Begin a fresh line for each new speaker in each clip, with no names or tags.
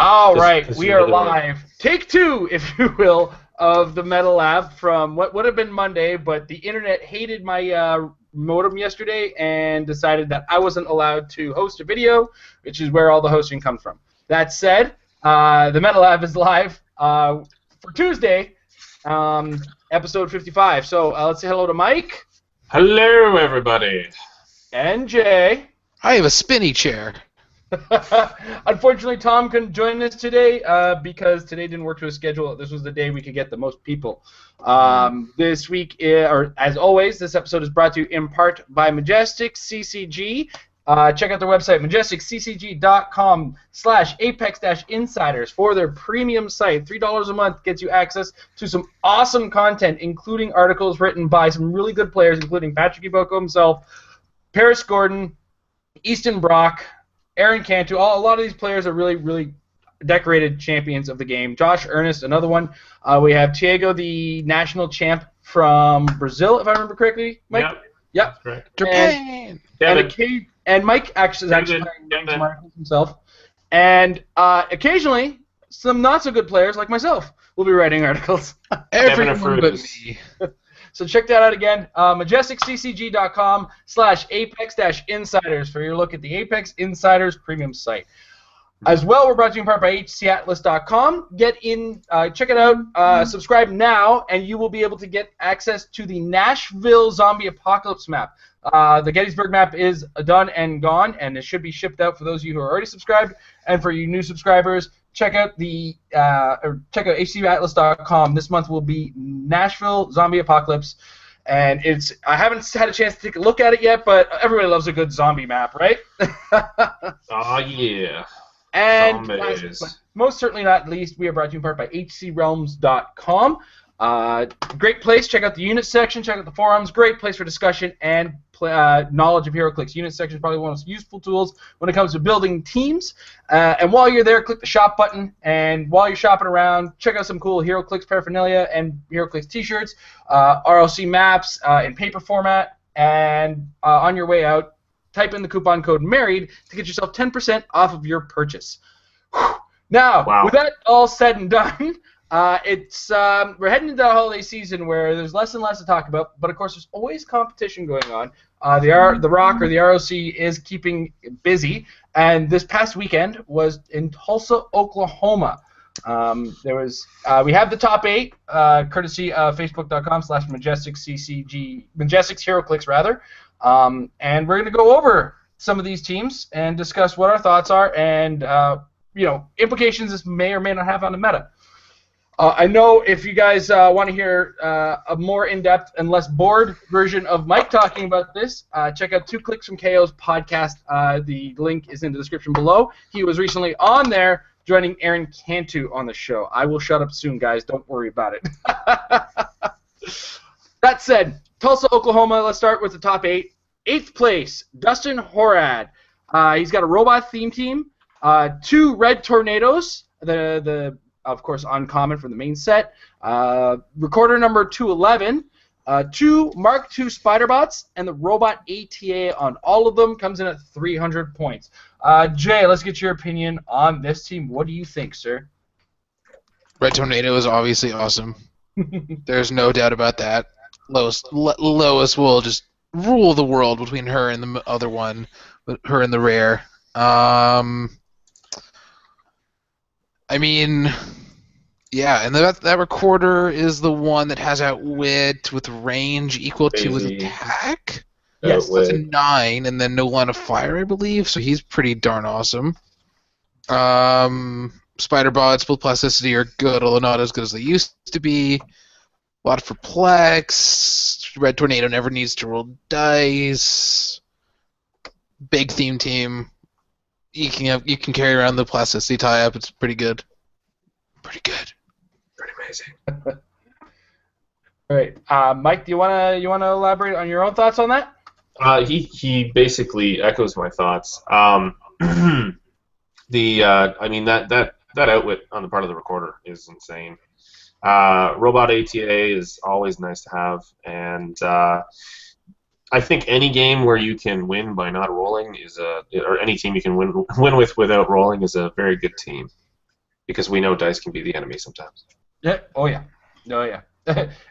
All right, we are live. Take two, if you will, of the Meta Lab from what would have been Monday, but the internet hated my modem yesterday and decided that I wasn't allowed to host a video, which is where all the hosting comes from. That said, the Meta Lab is live for Tuesday, episode 55. So let's say hello to Mike.
Hello, everybody.
And Jay.
I have a spinny chair.
Unfortunately, Tom couldn't join us today because today didn't work to his schedule. This was the day we could get the most people. This week, or as always, this episode is brought to you in part by Majestic CCG. Check out their website, majesticccg.com/apex-insiders for their premium site. $3 a month gets you access to some awesome content, including articles written by some really good players, including Patrick Iboko himself, Paris Gordon, Easton Brock, Aaron Cantu. A lot of these players are really, really decorated champions of the game. Josh Ernest, another one. We have Thiago, the national champ from Brazil, if I remember correctly. Mike? Yep.
That's correct.
Japan.
And Mike is actually writing some articles himself. And occasionally, some not-so-good players like myself will be writing articles.
Everyone but me.
So check that out again, majesticccg.com/apex-insiders for your look at the Apex Insiders premium site. As well, we're brought to you in part by hcatlas.com. Get in, check it out, subscribe now, and you will be able to get access to the Nashville Zombie Apocalypse map. The Gettysburg map is done and gone, and it should be shipped out for those of you who are already subscribed. And for you new subscribers, check out check out hcatlas.com. This month will be Nashville Zombie Apocalypse, and I haven't had a chance to take a look at it yet, but everybody loves a good zombie map, right?
Oh yeah.
And last, but most certainly not least, we are brought to you in part by hcrealms.com. Great place. Check out the unit section. Check out the forums. Great place for discussion and knowledge of Heroclix. Unit section is probably one of the most useful tools when it comes to building teams. And while you're there, click the shop button. And while you're shopping around, check out some cool Heroclix paraphernalia and Heroclix t-shirts, RLC maps in paper format. And on your way out, type in the coupon code MARRIED to get yourself 10% off of your purchase. Whew. Now, with that all said and done, we're heading into the holiday season where there's less and less to talk about, but of course there's always competition going on. The ROC or the ROC is keeping busy, and this past weekend was in Tulsa, Oklahoma. We have the top 8, courtesy of facebook.com/majesticccg, Majestic's Heroclix rather. And we're going to go over some of these teams and discuss what our thoughts are and implications this may or may not have on the meta. I know if you guys want to hear a more in-depth and less bored version of Mike talking about this, check out 2 Clicks from KO's podcast. The link is in the description below. He was recently on there joining Aaron Cantu on the show. I will shut up soon, guys. Don't worry about it. That said, Tulsa, Oklahoma, let's start with the top 8. 8th place, Dustin Horad. He's got a robot theme team, 2 red tornadoes, the of course uncommon from the main set, recorder number 211, 2 Mark II Spiderbots, and the robot ATA on all of them comes in at 300 points. Jay, let's get your opinion on this team. What do you think, sir?
Red Tornado is obviously awesome. There's no doubt about that. Lois will just rule the world between her and the other one, her and the rare. I mean, yeah, and that recorder is the one that has outwit with range equal to his attack. Yes, that's a 9, and then no line of fire, I believe. So he's pretty darn awesome. Spider bots with plasticity are good, although not as good as they used to be. A lot of perplex. Red Tornado never needs to roll dice. Big theme team. You can carry around the plasticity tie-up. It's pretty good. Pretty good.
Pretty amazing.
All right, Mike, do you wanna elaborate on your own thoughts on that?
He basically echoes my thoughts. I mean that outwit on the part of the recorder is insane. Robot ATA is always nice to have, and I think any game where you can win by not rolling or any team you can win with without rolling is a very good team. because we know dice can be the enemy sometimes.
Yeah. Oh yeah. Oh yeah.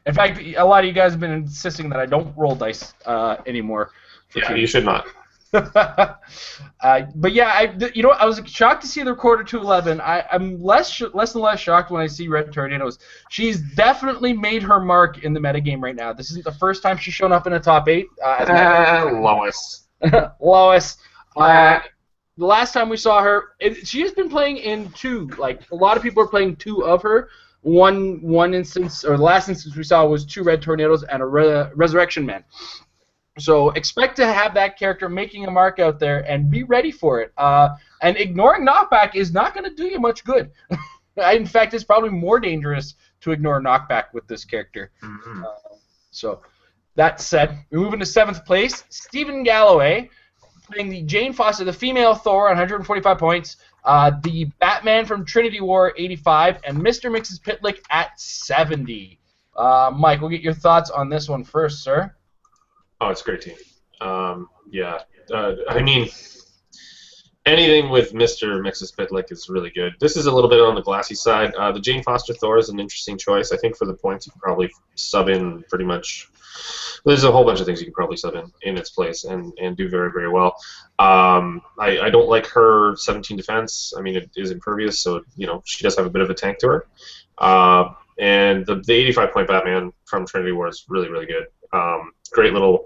In fact, a lot of you guys have been insisting that I don't roll dice anymore.
Yeah, you should not.
But yeah, I was shocked to see the recorder 211. I'm less and less shocked when I see Red Tornadoes. She's definitely made her mark in the metagame right now. This isn't the first time she's shown up in a top 8.
Lois.
Lois. The last time we saw her, she has been playing in 2. Like, a lot of people are playing 2 of her. One instance, or the last instance we saw was 2 Red Tornadoes and a Resurrection Man. So expect to have that character making a mark out there, and be ready for it. And ignoring knockback is not going to do you much good. In fact, it's probably more dangerous to ignore knockback with this character.
Mm-hmm.
So that said, we move into 7th place. Stephen Galloway, playing the Jane Foster, the female Thor, on 145 points. The Batman from Trinity War, 85, and Mr. Mix's Pitlick at 70. Mike, we'll get your thoughts on this one first, sir.
Oh, it's a great team. Yeah. I mean, anything with Mr. Mix's Pitlick is really good. This is a little bit on the glassy side. The Jane Foster Thor is an interesting choice. I think for the points, you can probably sub in pretty much. There's a whole bunch of things you can probably sub in its place and do very, very well. I don't like her 17 defense. I mean, it is impervious, so she does have a bit of a tank to her. And the 85-point Batman from Trinity War is really, really good. Great little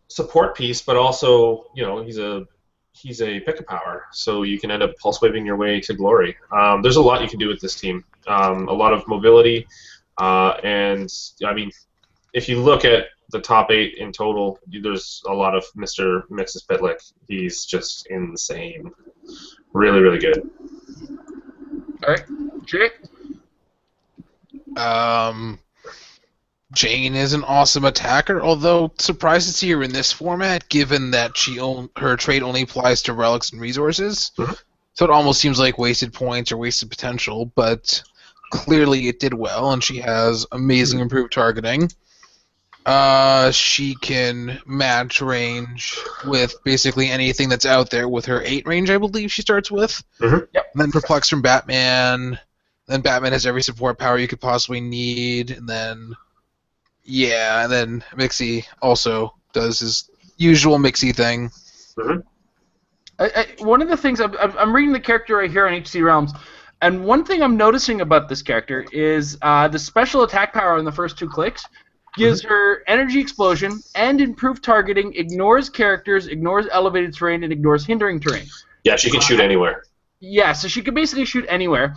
support piece, but also he's a pick a power, so you can end up pulse waving your way to glory. There's a lot you can do with this team. A lot of mobility, and I mean, if you look at the top 8 in total, there's a lot of Mr. Mix's Pitlick. He's just insane. Really, really good.
All right, Jay.
Jane is an awesome attacker, although surprised to see her in this format, given that her trait only applies to relics and resources.
Mm-hmm.
So it almost seems like wasted points or wasted potential, but clearly it did well, and she has amazing improved targeting. She can match range with basically anything that's out there with her 8 range, I believe she starts with.
Mm-hmm.
Yep.
And then Perplex from Batman. Then Batman has every support power you could possibly need, and then Mixie also does his usual Mixie thing.
Mm-hmm.
One of the things I'm reading the character right here on HC Realms, and one thing I'm noticing about this character is the special attack power in the first 2 clicks gives her energy explosion and improved targeting, ignores characters, ignores elevated terrain, and ignores hindering terrain.
Yeah, she can shoot anywhere.
Yeah, so she can basically shoot anywhere.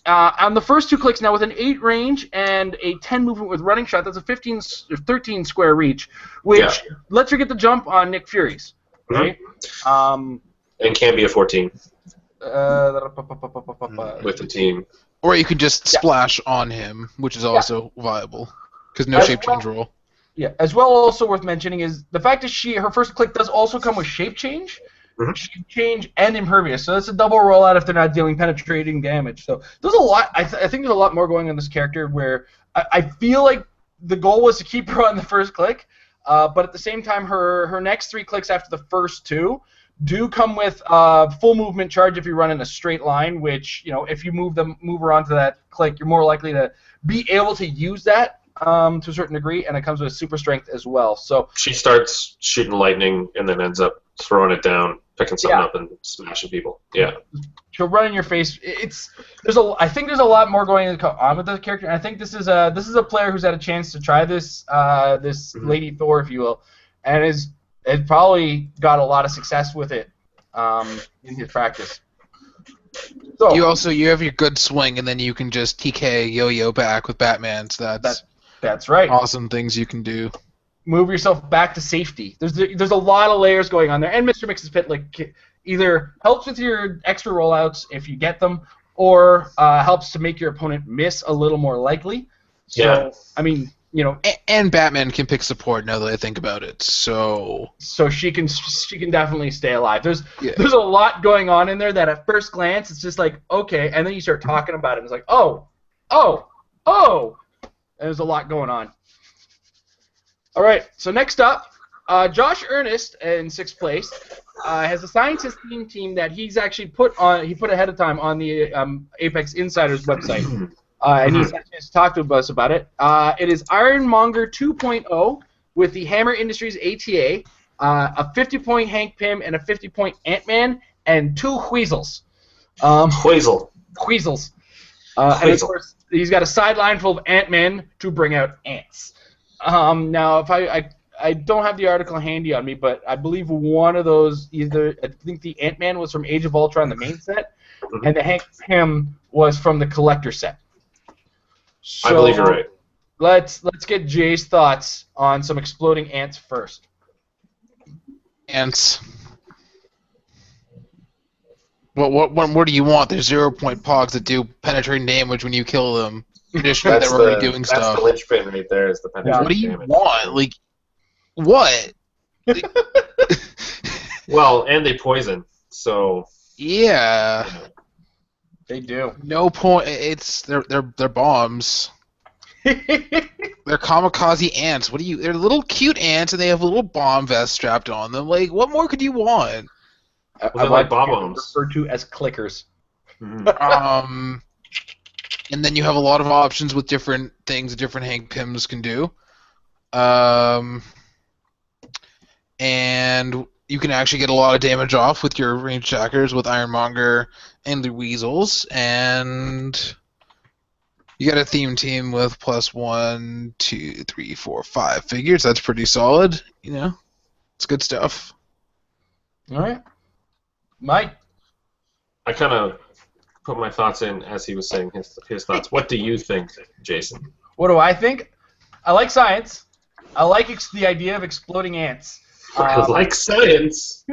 On the first 2 clicks now, with an 8 range and a 10 movement with running shot, that's a 13 square reach, which lets her get the jump on Nick Fury's. Right?
And can be a 14 with the team.
Or you could just splash on him, which is also viable, because no shape change roll.
Yeah, as well, also worth mentioning is the fact that her first click does also come with shape change. Shape change and impervious, so that's a double rollout if they're not dealing penetrating damage. So there's a lot. I think there's a lot more going on in this character where I feel like the goal was to keep her on the first click, but at the same time, her next 3 clicks after the first 2 do come with full movement charge if you run in a straight line. Which if you move her onto that click, you're more likely to be able to use that to a certain degree, and it comes with super strength as well. So
she starts shooting lightning and then ends up throwing it down, picking something up and smashing people. Yeah.
She'll run in your face. I think there's a lot more going on with this character. And I think this is a player who's had a chance to try this Lady Thor, if you will, and has probably got a lot of success with it in his practice. So
You have your good swing, and then you can just TK yo-yo back with Batman. So
that's right.
Awesome things you can do.
Move yourself back to safety. There's a lot of layers going on there, and Mr. Mix's Pitlick either helps with your extra rollouts if you get them, or helps to make your opponent miss a little more likely. So, I mean,
And Batman can pick support now that I think about it. So
she can definitely stay alive. There's a lot going on in there that at first glance it's just like, okay, and then you start talking about it and it's like, oh, and there's a lot going on. All right, so next up, Josh Ernest in 6th place has a scientist team that he's actually put ahead of time on the Apex Insiders website, and he's had a chance to talk to us about it. It is Ironmonger 2.0 with the Hammer Industries ATA, a 50-point Hank Pym, and a 50-point Ant-Man, and 2 Weasels. Weasels. And of course, he's got a sideline full of Ant-Man to bring out ants. Now, if I don't have the article handy on me, but I believe one of those, I think the Ant-Man was from Age of Ultron, the main set, and the Hank Pym was from the collector set. So,
I believe you're right.
Let's get Jay's thoughts on some exploding ants first.
Ants. What do you want? There's 0-point pogs that do penetrating damage when you kill them. Traditionally, they're already doing stuff.
That's the linchpin right there. Is the penetrating
What do you
damage.
want? Like, what?
Well, and they poison, so.
Yeah.
They do.
No point. They're bombs. They're kamikaze ants. What do you? They're little cute ants, and they have a little bomb vest strapped on them. Like, what more could you want?
I like bomb referred to as clickers.
And then you have a lot of options with different things that different Hank Pyms can do. And you can actually get a lot of damage off with your ranged attackers with Ironmonger and the Weasels, and you got a theme team with +1, 2, 3, 4, 5 figures. That's pretty solid. You know, it's good stuff.
All right, Mike.
I kind of put my thoughts in as he was saying his thoughts. What do you think, Jason?
What do I think? I like science. I like the idea of exploding ants.
I like science.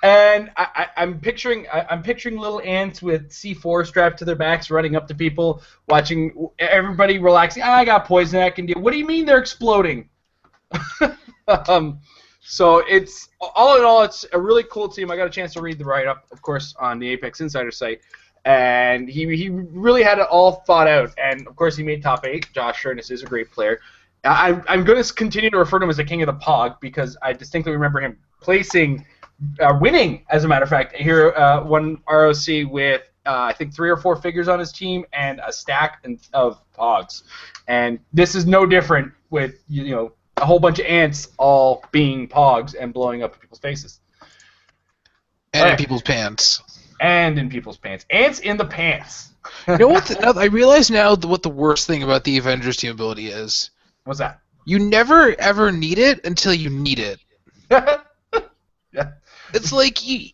And I'm picturing little ants with C4 strapped to their backs, running up to people, watching everybody relaxing. I got poison I can deal. What do you mean they're exploding? So it's all in all, it's a really cool team. I got a chance to read the write-up, of course, on the Apex Insider site, and he really had it all thought out. And of course, he made top 8. Josh Ernest is a great player. I'm going to continue to refer to him as the king of the Pog because I distinctly remember him winning, as a matter of fact, here one ROC with I think 3 or 4 figures on his team and a stack of Pogs. And this is no different with a whole bunch of ants all being Pogs and blowing up people's faces.
And in people's pants.
And in people's pants. Ants in the pants.
You know what? I realize now what the worst thing about the Avengers team ability is.
What's that?
You never ever need it until you need it.
Yeah.
It's like you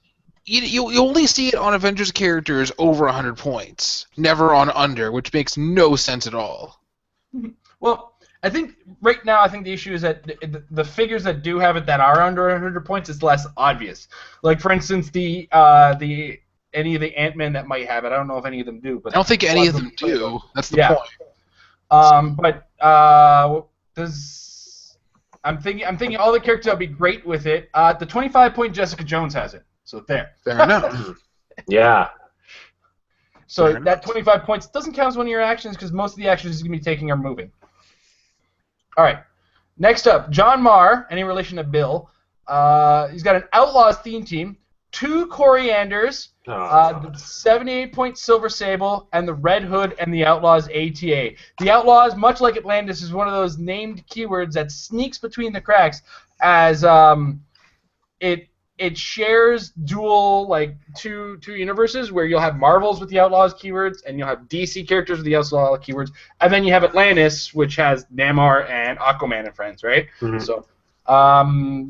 only see it on Avengers characters over 100 points, never on under, which makes no sense at all.
Well, I think right now the issue is that the figures that do have it that are under 100 points is less obvious. Like for instance, any of the Ant-Men that might have it. I don't know if any of them do, but
I don't think any of them do. That's the point.
I'm thinking all the characters would be great with it. The 25-point Jessica Jones has it, so there.
Fair enough.
Yeah.
So that 25 points doesn't count as one of your actions because most of the actions he's going to be taking are moving. All right. Next up, John Marr, any relation to Bill. He's got an Outlaws theme team, 2 Corianders, the 78-point Silver Sable, and the Red Hood and the Outlaws ATA. The Outlaws, much like Atlantis, is one of those named keywords that sneaks between the cracks as it shares dual two universes where you'll have Marvels with the Outlaws keywords and you'll have DC characters with the Outlaws keywords, and then you have Atlantis, which has Namor and Aquaman and friends, right?
Mm-hmm.
So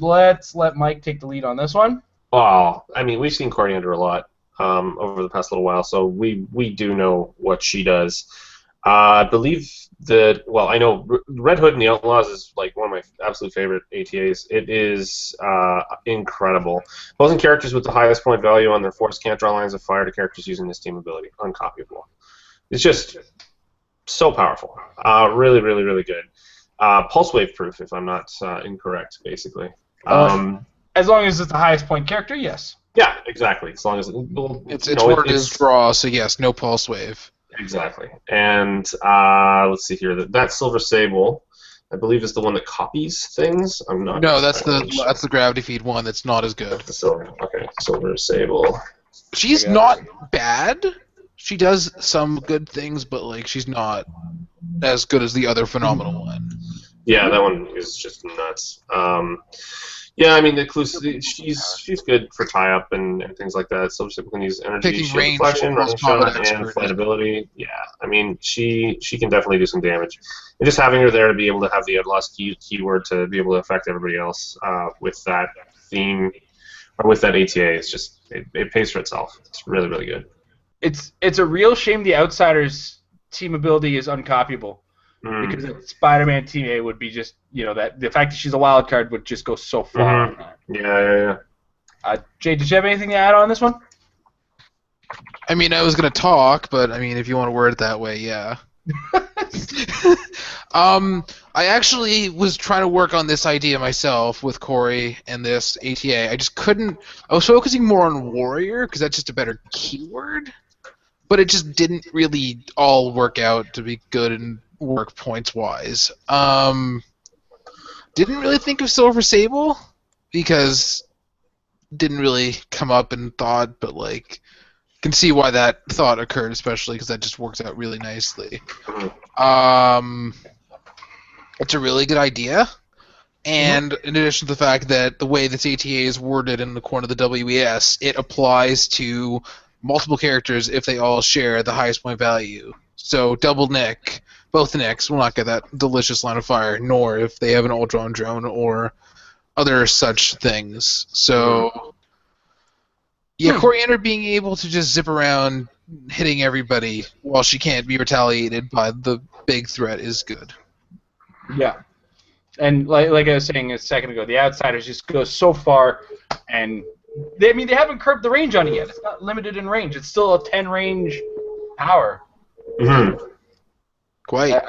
let's let Mike take the lead on this one.
Well, I mean, we've seen Coriander a lot over the past little while, so we do know what she does. I believe that, I know Red Hood and the Outlaws is like one of my absolute favorite ATAs. It is incredible. Opposing characters with the highest point value on their force can't draw lines of fire to characters using this team ability. Uncopyable. It's just so powerful. Really, really, really good. Pulse wave proof, if I'm not incorrect, basically.
As long as it's the highest point character, yes.
Yeah, exactly. As long as
it's what it is draw, so yes, no pulse wave.
Exactly. And let's see here. That Silver Sable I believe is the one that copies things. I'm not.
No, that's
entirely sure.
the gravity feed one. That's not as good.
That's the silver. Okay, silver sable.
She's not bad. She does some good things, but like she's not as good as the other phenomenal one.
Yeah, that one is just nuts. Yeah, I mean, she's good for tie up and things like that. So she can use energy,
Taking
shield
range,
deflection, running
combat
shot, and
expert.
flight ability. Yeah, I mean, she can definitely do some damage. And just having her there to be able to have the Outlaws keyword to be able to affect everybody else with that theme or with that ATA is just it pays for itself. It's really, really good.
It's a real shame the Outsiders team ability is uncopyable. Because a Spider-Man Team A would be just, that the fact that she's a wild card would just go so far.
Yeah.
Jay, did you have anything to add on this one?
I mean, I was gonna talk, but I mean, if you want to word it that way, yeah. I actually was trying to work on this idea myself with Corey and this ATA. I just couldn't. I was focusing more on Warrior because that's just a better keyword, but it just didn't really all work out to be good and work points wise. Didn't really think of Silver Sable because didn't really come up in thought, but like can see why that thought occurred, especially because that just works out really nicely. It's a really good idea, and in addition to the fact that the way this ATA is worded in the corner of the WES, it applies to multiple characters if they all share the highest point value. So double Nick, both Nicks will not get that delicious line of fire, nor if they have an Ultron drone or other such things. So, yeah, Coriander being able to just zip around hitting everybody while she can't be retaliated by the big threat is good.
Yeah. And like I was saying a second ago, the Outsiders just go so far, and they haven't curbed the range on it yet. It's not limited in range. It's still a 10 range power.
Quite.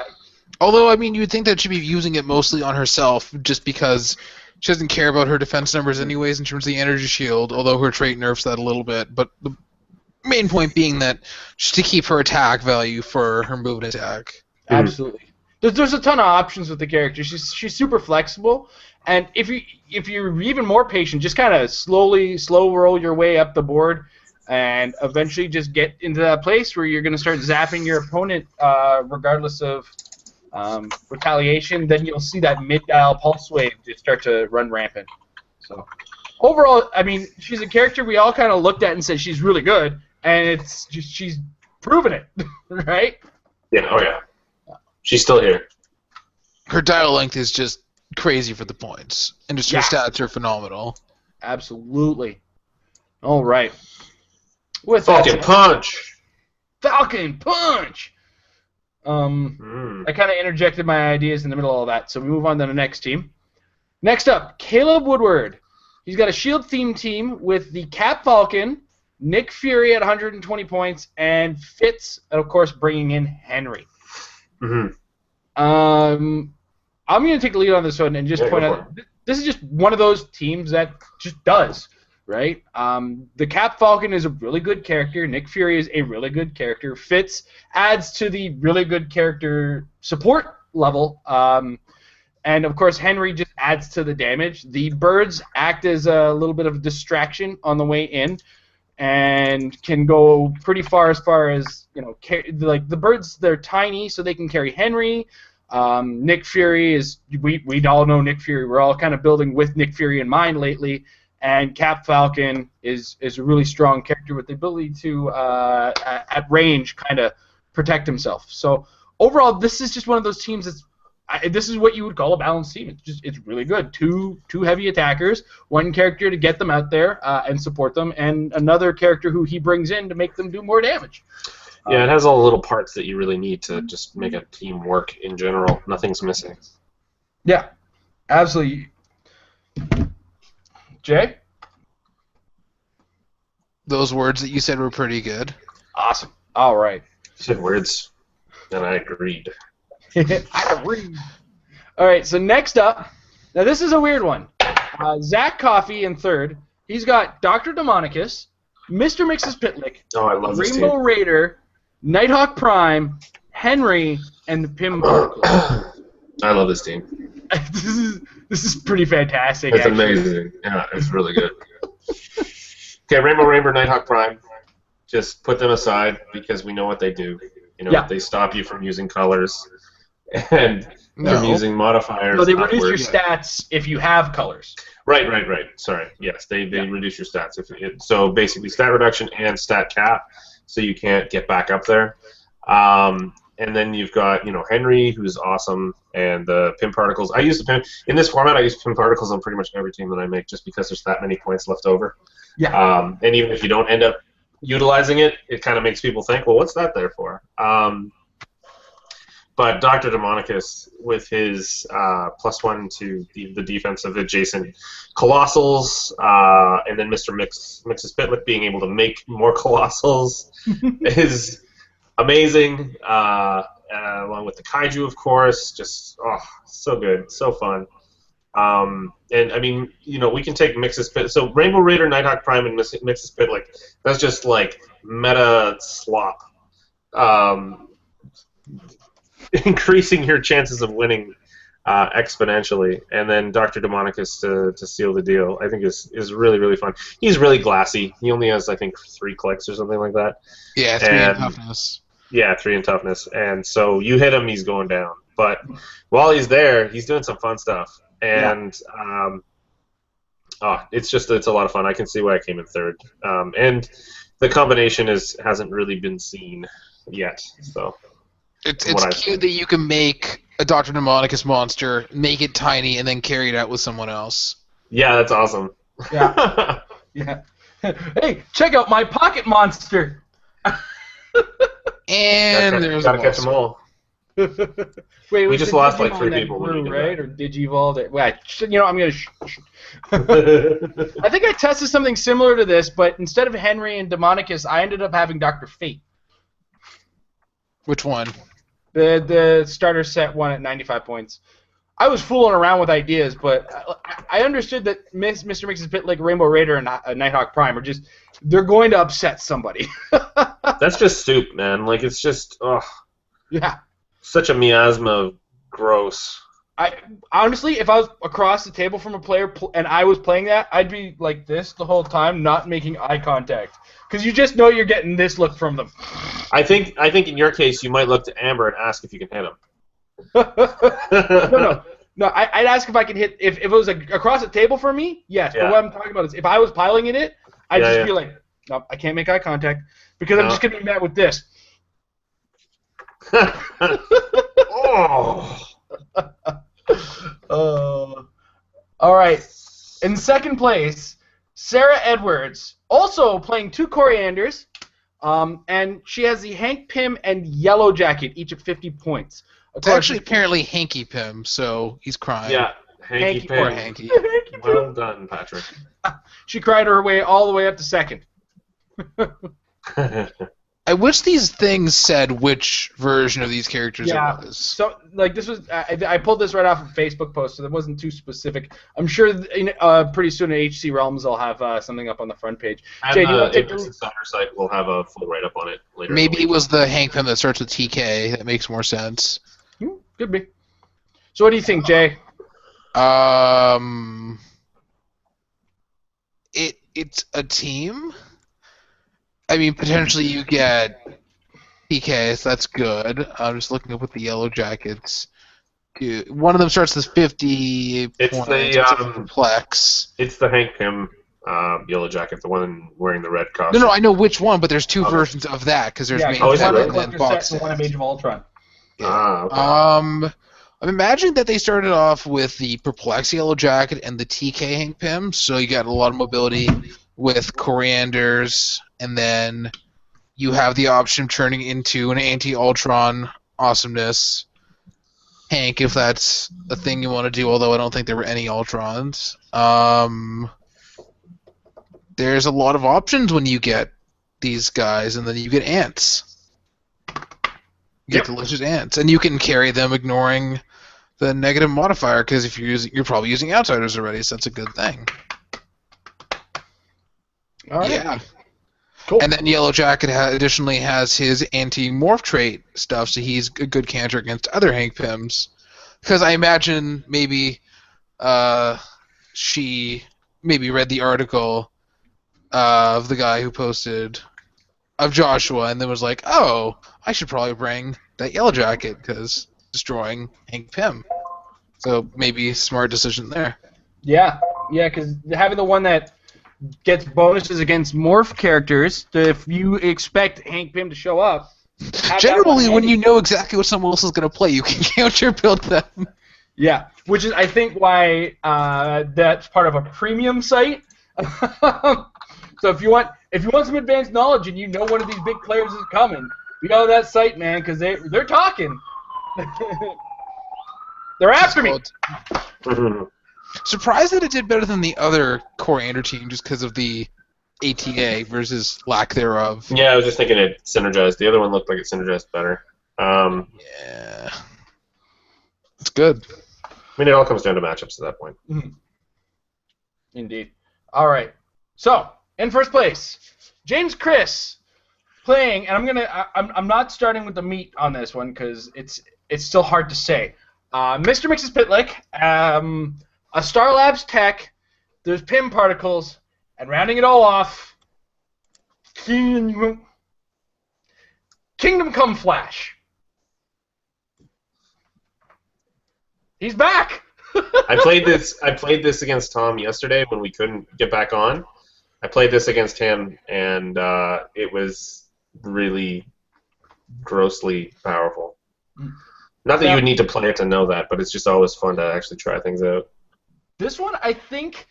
Although, I mean, you'd think that she'd be using it mostly on herself just because she doesn't care about her defense numbers anyways in terms of the energy shield, although her trait nerfs that a little bit. But the main point being that just to keep her attack value for her movement attack.
Absolutely. There's a ton of options with the character. She's super flexible, and if you're even more patient, just kind of slow roll your way up the board, and eventually just get into that place where you're going to start zapping your opponent regardless of retaliation. Then you'll see that mid-dial pulse wave just start to run rampant. So overall, I mean, she's a character we all kind of looked at and said she's really good, and it's just she's proven it, right?
Yeah. Oh yeah. She's still here.
Her dial length is just crazy for the points, and just her stats are phenomenal.
Absolutely. All right. With
Falcon Punch.
Falcon Punch. I kind of interjected my ideas in the middle of all that, so we move on to the next team. Next up, Caleb Woodward. He's got a Shield theme team with the Cap Falcon, Nick Fury at 120 points, and Fitz, of course, bringing in Henry. I'm going to take the lead on this one and just point out this is just one of those teams that just does, right? The Cap Falcon is a really good character. Nick Fury is a really good character. Fitz adds to the really good character support level. And, of course, Henry just adds to the damage. The birds act as a little bit of a distraction on the way in and can go pretty far as, like the birds, they're tiny, so they can carry Henry. Nick Fury is, we all know Nick Fury. We're all kind of building with Nick Fury in mind lately. And Cap Falcon is a really strong character with the ability to, at range, kind of protect himself. So overall, this is just one of those teams that's, this is what you would call a balanced team. It's really good. Two heavy attackers, one character to get them out there and support them, and another character who he brings in to make them do more damage.
Yeah, it has all the little parts that you really need to just make a team work in general. Nothing's missing.
Yeah, absolutely. Jay?
Those words that you said were pretty good.
Awesome. All right.
You said words, and I agreed.
I agree. All right, so next up, now this is a weird one. Zach Coffey in third. He's got Dr. Demonicus, Mr. Mixes Pitlick,
I love this
Rainbow
team.
Raider, Nighthawk Prime, Henry, and the Pim Particles.
I love this team.
this is pretty fantastic.
It's
actually.
amazing. Yeah, it's really good. Okay, Rainbow Ranger, Nighthawk Prime. Just put them aside because we know what they do. You know, they stop you from using colors and from using modifiers.
No, they reduce your stats if you have colors.
Right. Sorry. Yes, they reduce your stats. So basically, stat reduction and stat cap, so you can't get back up there. And then you've got Henry, who's awesome, and the pin particles. I use the pin in this format. I use pin particles on pretty much every team that I make, just because there's that many points left over. Yeah. And even if you don't end up utilizing it, it kind of makes people think, well, what's that there for? But Dr. Demonicus, with his +1 to the defense of adjacent Colossals, and then Mr. Mix's Pitlick being able to make more Colossals is amazing, along with the Kaiju, of course. Just, so good, so fun. And, I mean, we can take Mix's Pit. So Rainbow Raider, Nighthawk Prime, and Mix's Pitlick, that's just, like, meta slop. Increasing your chances of winning exponentially, and then Dr. Demonicus to seal the deal, I think is really, really fun. He's really glassy. He only has, I think, 3 clicks or something like that.
Yeah, 3 in toughness.
Yeah, 3 in toughness. And so you hit him, he's going down. But while he's there, he's doing some fun stuff. And it's a lot of fun. I can see why I came in 3rd. And the combination hasn't really been seen yet. So.
It's cute that you can make a Dr. Demonicus monster, make it tiny, and then carry it out with someone else.
Yeah, that's awesome.
Yeah. Yeah. Hey, check out my pocket monster.
And there's
gotta catch them all.
Wait,
we just lost like 3 people.
Grew, right? Or Digivolved it? Wait, I'm gonna. I think I tested something similar to this, but instead of Henry and Demonicus, I ended up having Dr. Fate.
Which one?
The starter set one at 95 points. I was fooling around with ideas, but I understood that Mr. Mix's Pit, like Rainbow Raider and Nighthawk Prime, they're going to upset somebody.
That's just soup, man. Like, it's just,
yeah,
such a miasma of gross.
Honestly, if I was across the table from a player and I was playing that, I'd be like this the whole time, not making eye contact. Because you just know you're getting this look from them.
I think in your case, you might look to Amber and ask if you can hit him.
No. I'd ask if I can hit. If it was across the table for me, yes. Yeah. But what I'm talking about is if I was piling it, I'd just be like, no, I can't make eye contact because I'm just gonna be met with this. All right. In 2nd place, Sarah Edwards, also playing 2 Corianders, and she has the Hank Pym and Yellow Jacket, each at 50 points.
It's actually apparently Hanky Pym, so he's crying.
Yeah, Hanky Pym.
Poor Hanky.
Well done, Patrick.
She cried her way all the way up to 2nd.
I wish these things said which version of these characters it was.
So, like, this was I pulled this right off a Facebook post, so that wasn't too specific. I'm sure pretty soon at HC Realms they'll have something up on the front page.
And
Jay,
the Insider site will have a full write-up on it later.
Maybe it was the Hank Pym that starts with TK. That makes more sense.
Could be. So what do you think, Jay?
It's a team. I mean, potentially you get PK, so that's good. I'm just looking up with the Yellow Jackets. One of them starts with 50 points.
The
Complex.
It's the Hank Pym Yellow Jacket, the one wearing the red costume.
No, I know which one, but there's 2 versions of that because there's Mage of Ultron and Box Set.
One of Mage of Ultron.
Yeah. Okay. I'm imagining that they started off with the Perplex Yellow Jacket and the TK Hank Pym, so you got a lot of mobility with Corianders, and then you have the option of turning into an anti-Ultron awesomeness Hank, if that's a thing you want to do, although I don't think there were any Ultrons. There's a lot of options when you get these guys, and then you get ants. You get delicious ants, and you can carry them ignoring the negative modifier, because if you're probably using Outsiders already, so that's a good thing.
All right.
Yeah.
Cool.
And then Yellow Jacket additionally has his anti-morph trait stuff, so he's a good counter against other Hank Pyms. Because I imagine maybe she maybe read the article of the guy who posted of Joshua and then was like, oh, I should probably bring that yellow jacket because destroying Hank Pym. So maybe smart decision there.
Yeah, because having the one that gets bonuses against morph characters, if you expect Hank Pym to show up.
Generally, when you know exactly what someone else is going to play, you can counter build them.
Yeah, which is I think why that's part of a premium site. So if you want some advanced knowledge and you know one of these big players is coming, you go to that site, man, because they're talking. They're after me.
Surprised that it did better than the other Coriander team just because of the ATA versus lack thereof.
Yeah, I was just thinking it synergized. The other one looked like it synergized better.
Yeah. It's good.
I mean, it all comes down to matchups at that point.
Mm-hmm. Indeed. All right. So, in first place, James Chris playing, and I'm not starting with the meat on this one because it's still hard to say. Mr. Mix's Pitlick, a Star Labs tech, there's Pym particles, and rounding it all off, Kingdom Come Flash. He's back.
I played this against Tom yesterday when we couldn't get back on. I played this against him, and it was really grossly powerful. Not that you would need to play it to know that, but it's just always fun to actually try things out.
This one, I think,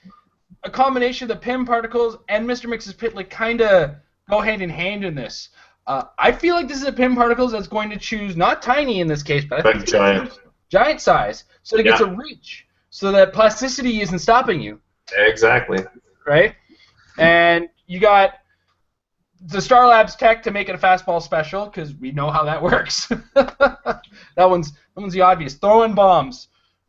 a combination of the Pym particles and Mr. Mix's Pitlick kind of go hand in hand in this. I feel like this is a Pym particles that's going to choose not tiny in this case, but I think giant size, so it gets a reach, so that plasticity isn't stopping you.
Exactly.
Right? And you got the Star Labs tech to make it a fastball special, because we know how that works. that one's the obvious. Throwing bombs.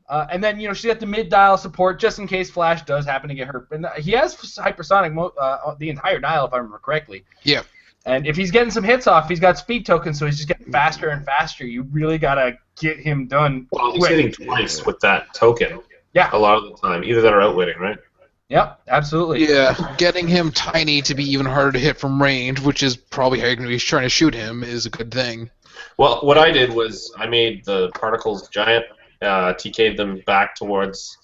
And then, she's got the mid-dial support just in case Flash does happen to get hurt. And he has hypersonic the entire dial, if I remember correctly.
Yeah.
And if he's getting some hits off, he's got speed tokens, so he's just getting faster and faster. You really got to get him done.
Well, he's hitting twice with that token.
Yeah.
A lot of the time. Either that or outwitting, right?
Yep, absolutely.
Yeah, getting him tiny to be even harder to hit from range, which is probably how you're going to be trying to shoot him, is a good thing.
Well, what I did was I made the particles giant, TK'd them back towards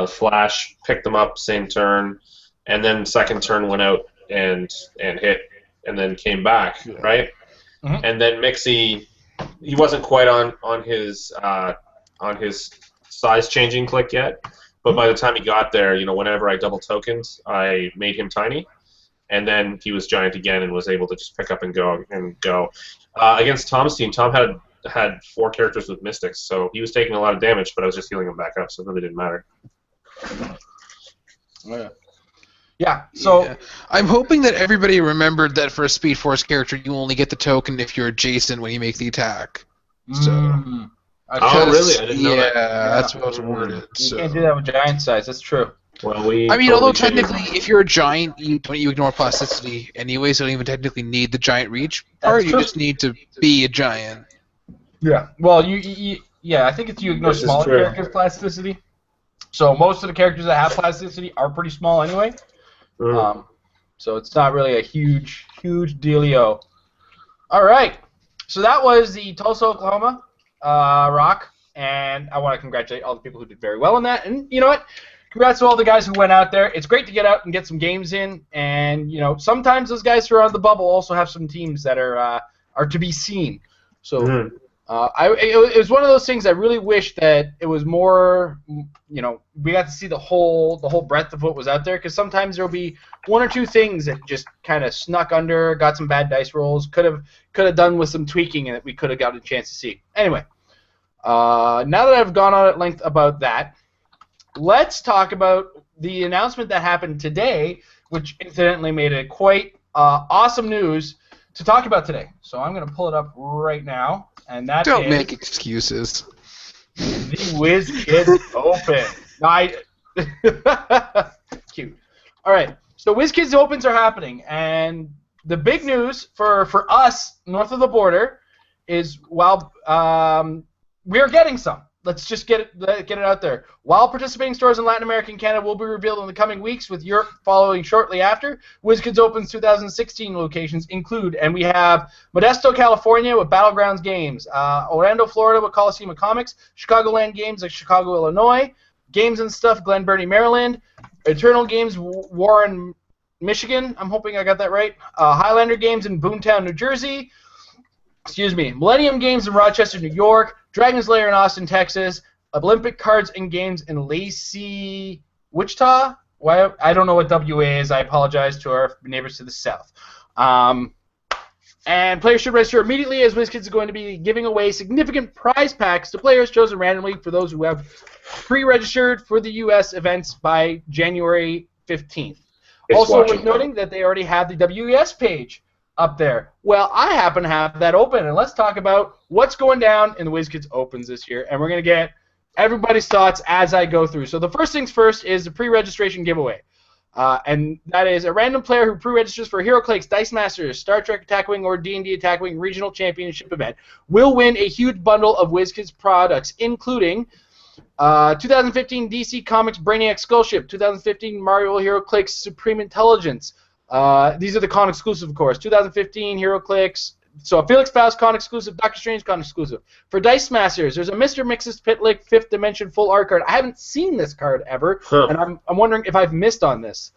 Flash, picked them up same turn, and then second turn went out and hit, and then came back, right? Mm-hmm. And then Mixie, he wasn't quite on his size changing click yet. But by the time he got there, whenever I double tokened, I made him tiny, and then he was giant again and was able to just pick up and go. Against Tom's team, Tom had 4 characters with Mystics, so he was taking a lot of damage, but I was just healing him back up, so it really didn't matter.
Yeah, so... Yeah.
I'm hoping that everybody remembered that for a Speed Force character, you only get the token if you're adjacent when you make the attack. So...
Mm-hmm.
Oh, really? I didn't know that.
Yeah, that's what I was worded.
You can't do that with giant size. That's true.
Well,
although technically, if you're a giant, you ignore plasticity anyway, so you don't even technically need the giant reach part. You just need to be a giant.
Yeah. Well, I think it's you ignore smaller characters' plasticity. So most of the characters that have plasticity are pretty small anyway. So it's not really a huge dealio. All right. So that was the Tulsa, Oklahoma Rock, and I want to congratulate all the people who did very well in that. And you know what? Congrats to all the guys who went out there. It's great to get out and get some games in. And sometimes those guys who are out of the bubble also have some teams that are to be seen. So it was one of those things I really wish that it was more. We got to see the whole breadth of what was out there, because sometimes there'll be 1 or 2 things that just kind of snuck under, got some bad dice rolls, could have done with some tweaking, and that we could have gotten a chance to see. Anyway, now that I've gone on at length about that, let's talk about the announcement that happened today, which incidentally made it quite awesome news to talk about today. So I'm going to pull it up right now, and that
Don't make excuses.
The WizKids Open. Cute. All right. So WizKids Opens are happening, and the big news for us north of the border is, well, we are getting some. let's just get it out there. While participating stores in Latin America and Canada will be revealed in the coming weeks, with Europe following shortly after, WizKids Open's 2016 locations include, and we have Modesto, California with Battlegrounds Games, Orlando, Florida with Coliseum of Comics, Chicagoland Games at Chicago, Illinois, Games and Stuff, Glen Burnie, Maryland, Eternal Games, Warren, Michigan, I'm hoping I got that right, Highlander Games in Boontown, New Jersey, Millennium Games in Rochester, New York, Dragon's Lair in Austin, Texas, Olympic Cards and Games in Lacey, Wichita? I don't know what WA is. I apologize to our neighbors to the south. And players should register immediately, as WizKids is going to be giving away significant prize packs to players chosen randomly for those who have pre-registered for the U.S. events by January 15th. Also worth noting that they already have the WES page up there. Well, I happen to have that open, and let's talk about what's going down in the WizKids Opens this year, and we're going to get everybody's thoughts as I go through. So the first things first is the pre-registration giveaway, and that is a random player who pre-registers for Heroclix, Dice Masters, Star Trek Attack Wing, or D&D Attack Wing Regional Championship event will win a huge bundle of WizKids products, including 2015 DC Comics Brainiac Skullship, 2015 Mario Heroclix Supreme Intelligence. These are the con exclusive, of course. 2015 Heroclix, so a Felix Faust con exclusive, Doctor Strange con exclusive. For Dice Masters, there's a Mr. Mix's Pitlick 5th Dimension full art card. I haven't seen this card ever, and I'm wondering if I've missed on this.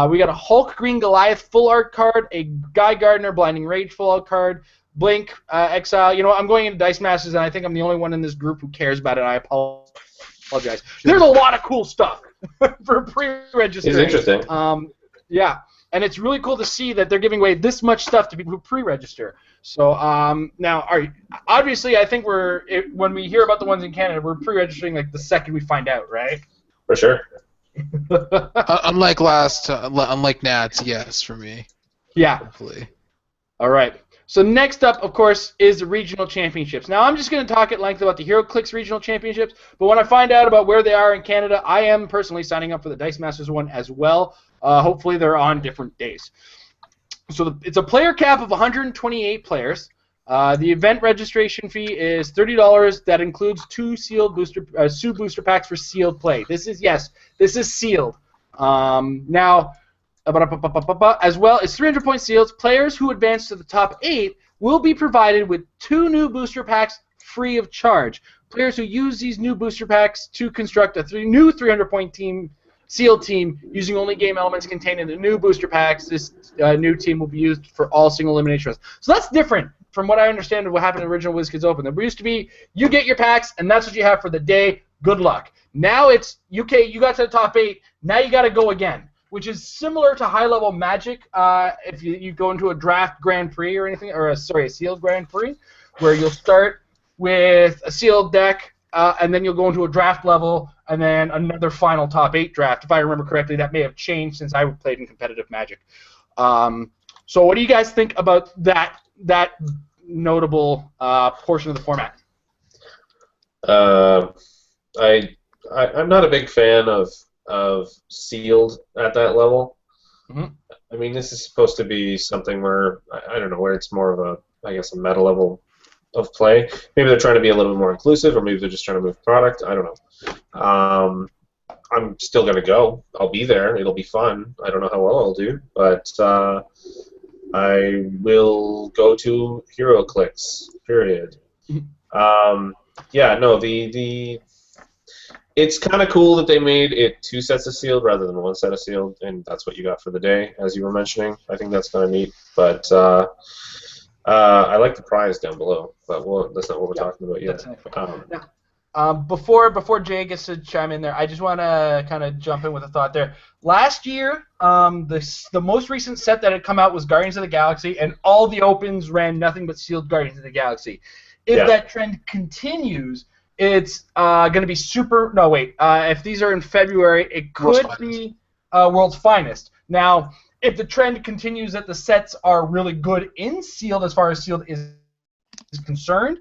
We got a Hulk Green Goliath full art card, a Guy Gardner Blinding Rage full art card, Blink Exile. You know what, I'm going into Dice Masters, and I think I'm the only one in this group who cares about it. I apologize. There's a lot of cool stuff for pre-registering.
It's interesting.
Yeah. And it's really cool to see that they're giving away this much stuff to people who pre-register. So now, obviously, I think when we hear about the ones in Canada, we're pre-registering like the second we find out, right?
For sure.
Unlike Nats, yes, for me.
Yeah.
Hopefully.
All right. So next up, of course, is the regional championships. Now, I'm just going to talk at length about the Heroclix regional championships, but when I find out about where they are in Canada, I am personally signing up for the Dice Masters one as well. Hopefully, they're on different days. So it's a player cap of 128 players. The event registration fee is $30. That includes two booster packs for sealed play. This is sealed. Now, as well as 300-point seals, players who advance to the top 8 will be provided with 2 new booster packs free of charge. Players who use these new booster packs to construct a new 300-point sealed team using only game elements contained in the new booster packs. This new team will be used for all single elimination rounds. So that's different from what I understand of what happened in the original WizKids Open. There used to be, you get your packs, and that's what you have for the day. Good luck. Now it's, you got to the top 8, now you got to go again, which is similar to high-level Magic if you go into a draft Grand Prix or anything, or a sealed Grand Prix, where you'll start with a sealed deck, and then you'll go into a draft level, and then another final top 8 draft. If I remember correctly, that may have changed since I played in competitive Magic. So what do you guys think about that notable portion of the format?
I'm not a big fan of sealed at that level.
Mm-hmm.
I mean, this is supposed to be something where, I don't know, where it's more of a, I guess, a meta level of play. Maybe they're trying to be a little bit more inclusive, or maybe they're just trying to move product. I don't know. I'm still going to go. I'll be there. It'll be fun. I don't know how well I'll do, but I will go to Heroclix, period. Yeah, no, it's kind of cool that they made it 2 sets of sealed rather than 1 set of sealed, and that's what you got for the day, as you were mentioning. I think that's kind of neat, but I like the prize down below, but that's not what we're talking about yet.
Before Jay gets to chime in there, I just want to kind of jump in with a thought there. Last year, the most recent set that had come out was Guardians of the Galaxy, and all the opens ran nothing but sealed Guardians of the Galaxy. If that trend continues, it's going to be super... No, wait. If these are in February, it could be World's Finest. Now, if the trend continues that the sets are really good in sealed, as far as sealed is concerned,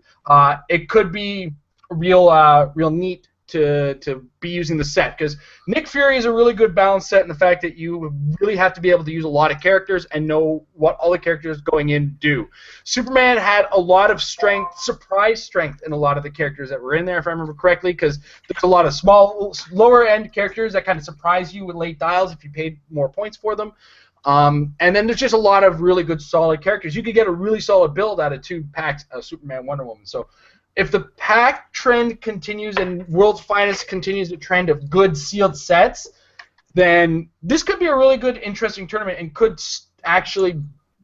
it could be real neat to be using the set, because Nick Fury is a really good balanced set in the fact that you really have to be able to use a lot of characters and know what all the characters going in do. Superman had a lot of strength, surprise strength in a lot of the characters that were in there, if I remember correctly, because there's a lot of small, lower end characters that kind of surprise you with late dials if you paid more points for them. And then there's just a lot of really good solid characters. You could get a really solid build out of 2 packs of Superman, Wonder Woman. So if the pack trend continues and World's Finest continues the trend of good sealed sets, then this could be a really good, interesting tournament and could actually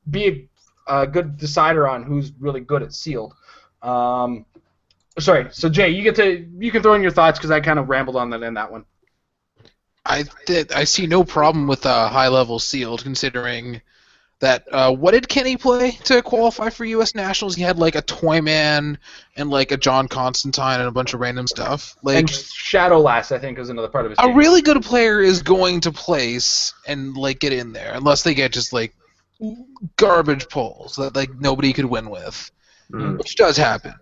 be a good decider on who's really good at sealed. Sorry, so Jay, you can throw in your thoughts because I kind of rambled on that one.
I see no problem with high-level sealed, considering that what did Kenny play to qualify for U.S. Nationals? He had like a Toyman and like a John Constantine and a bunch of random stuff. Like,
and Shadowlass, I think, is another part of his team.
A really good player is going to place and like get in there, unless they get just like garbage pulls that like nobody could win with, which does happen.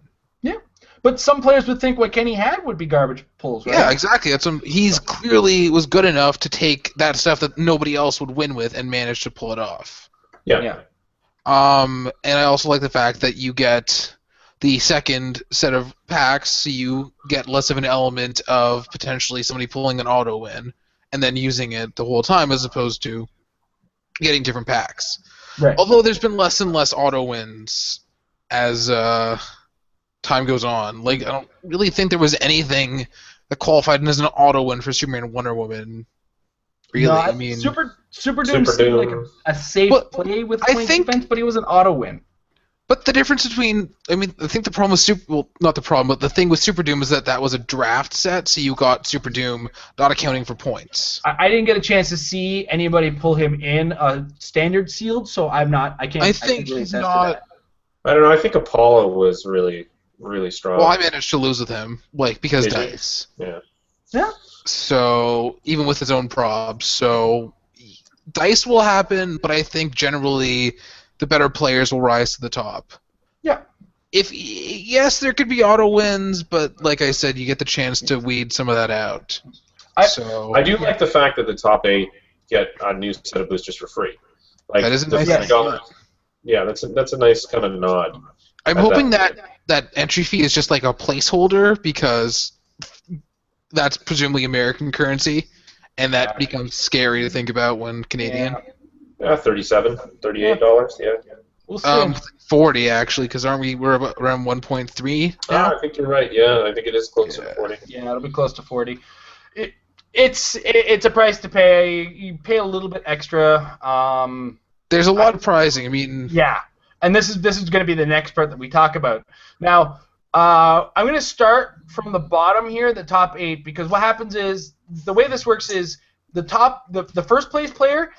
Yeah. But some players would think what Kenny had would be garbage pulls, right?
Yeah, exactly. He's clearly was good enough to take that stuff that nobody else would win with and manage to pull it off.
Yeah.
And I also like the fact that you get the second set of packs, so you get less of an element of potentially somebody pulling an auto win and then using it the whole time, as opposed to getting different packs.
Right.
Although there's been less and less auto wins as time goes on. Like, I don't really think there was anything that qualified as an auto win for Superman and Wonder Woman. Really,
no,
I mean,
Super Doom seemed like a safe play with point defense, but he was an auto win.
But the difference between, I think the problem with not the problem, but the thing with Super Doom is that was a draft set, so you got Super Doom not accounting for points.
I didn't get a chance to see anybody pull him in a standard sealed, so I can't.
I think
really
he's not.
I don't know. I think Apollo was really, really strong.
Well, I managed to lose with him, because dice.
Yeah.
Yeah.
So even with his own probs, so dice will happen, but I think generally the better players will rise to the top.
Yeah.
Yes, there could be auto wins, but like I said, you get the chance to weed some of that out.
I do like the fact that the top 8 get a new set of boosters for free. Like,
that is a nice thing.
Yeah, that's a nice kind of nod.
I'm hoping that entry fee is just like a placeholder, because that's presumably American currency, and that becomes scary to think about when Canadian.
Yeah, $37, $38, yeah.
We'll see.
40 actually, because we're around 1.3 now?
I think you're right. Yeah, I think it is close to 40.
Yeah, it'll be close to 40. It's a price to pay. You pay a little bit extra.
There's a lot of pricing.
Yeah, and this is going to be the next part that we talk about. Now, I'm going to start from the bottom here, the top 8, because what happens is, the way this works is the first place player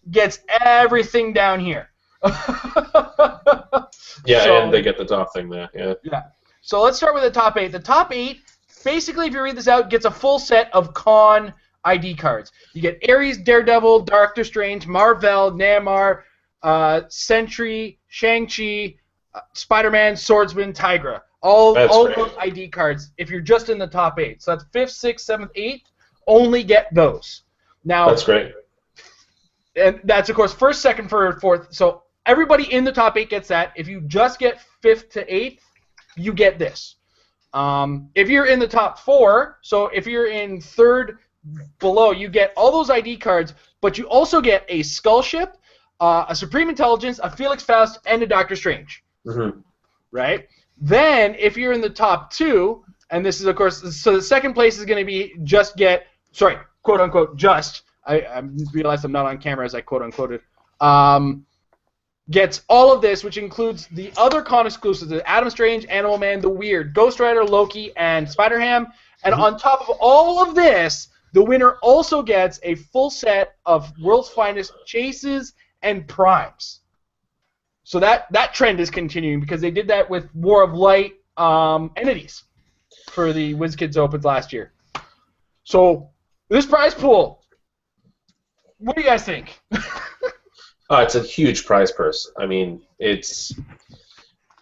gets everything down here.
And they get the top thing there. Yeah.
So let's start with the top 8. The top 8, basically, if you read this out, gets a full set of con ID cards. You get Ares, Daredevil, Doctor Strange, Marvel, Namor, Sentry, Shang-Chi, Spider-Man, Swordsman, Tigra. All those ID cards, if you're just in the top 8. So that's 5th, 6th, 7th, 8th, only get those. Now,
that's great.
And that's, of course, 1st, 2nd, 3rd, 4th. So everybody in the top 8 gets that. If you just get 5th to 8th, you get this. If you're in the top 4, so if you're in 3rd below, you get all those ID cards, but you also get a Skull Ship, a Supreme Intelligence, a Felix Faust, and a Doctor Strange.
Mm-hmm.
Right? Then, if you're in the top 2, and this is, of course, so the second place is going to be quote unquote, just. I realize I'm not on camera as I quote unquoted. Gets all of this, which includes the other con exclusives: the Adam Strange, Animal Man, The Weird, Ghost Rider, Loki, and Spider-Ham. And on top of all of this, the winner also gets a full set of World's Finest Chases and Primes. So that trend is continuing, because they did that with War of Light entities for the WizKids Opens last year. So this prize pool, what do you guys think?
It's a huge prize purse. I mean,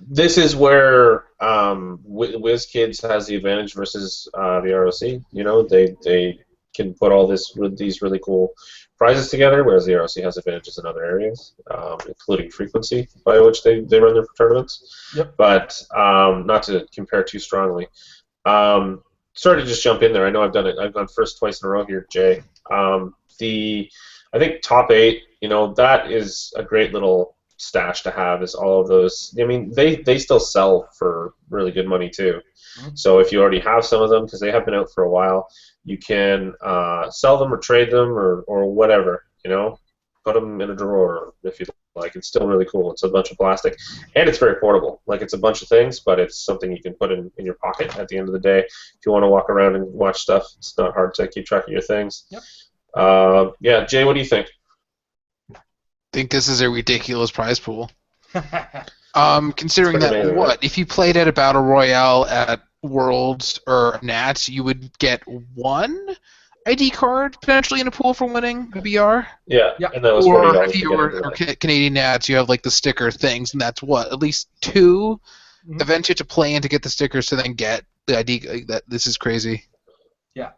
This is where WizKids has the advantage versus the ROC. You know, they can put all these really cool prizes together, whereas the ROC has advantages in other areas, including frequency by which they run their tournaments.
Yep.
But not to compare too strongly. Sorry to just jump in there. I know I've done it. I've gone first twice in a row here, Jay. I think top 8, you know, that is a great little stash to have. Is all of those. I mean, they still sell for really good money too.
Mm-hmm.
So if you already have some of them, because they have been out for a while, you can sell them or trade them or whatever. You know, put them in a drawer if you like. It's still really cool. It's a bunch of plastic, and it's very portable. Like, it's a bunch of things, but it's something you can put in your pocket at the end of the day. If you want to walk around and watch stuff, it's not hard to keep track of your things.
Yep.
Yeah, Jay, what do you think?
I think this is a ridiculous prize pool. Considering that,
amazing, right?
if you played at a battle royale at Worlds or Nats, you would get 1 ID card potentially in a pool for winning a BR.
Yeah,
Yep.
and that was
Or
$40
if you
to
were
get into
Canadian Nats, you have like the sticker things, and that's at least 2
Mhm.
events you have to play in to get the stickers to then get the ID. This is crazy.
Yeah.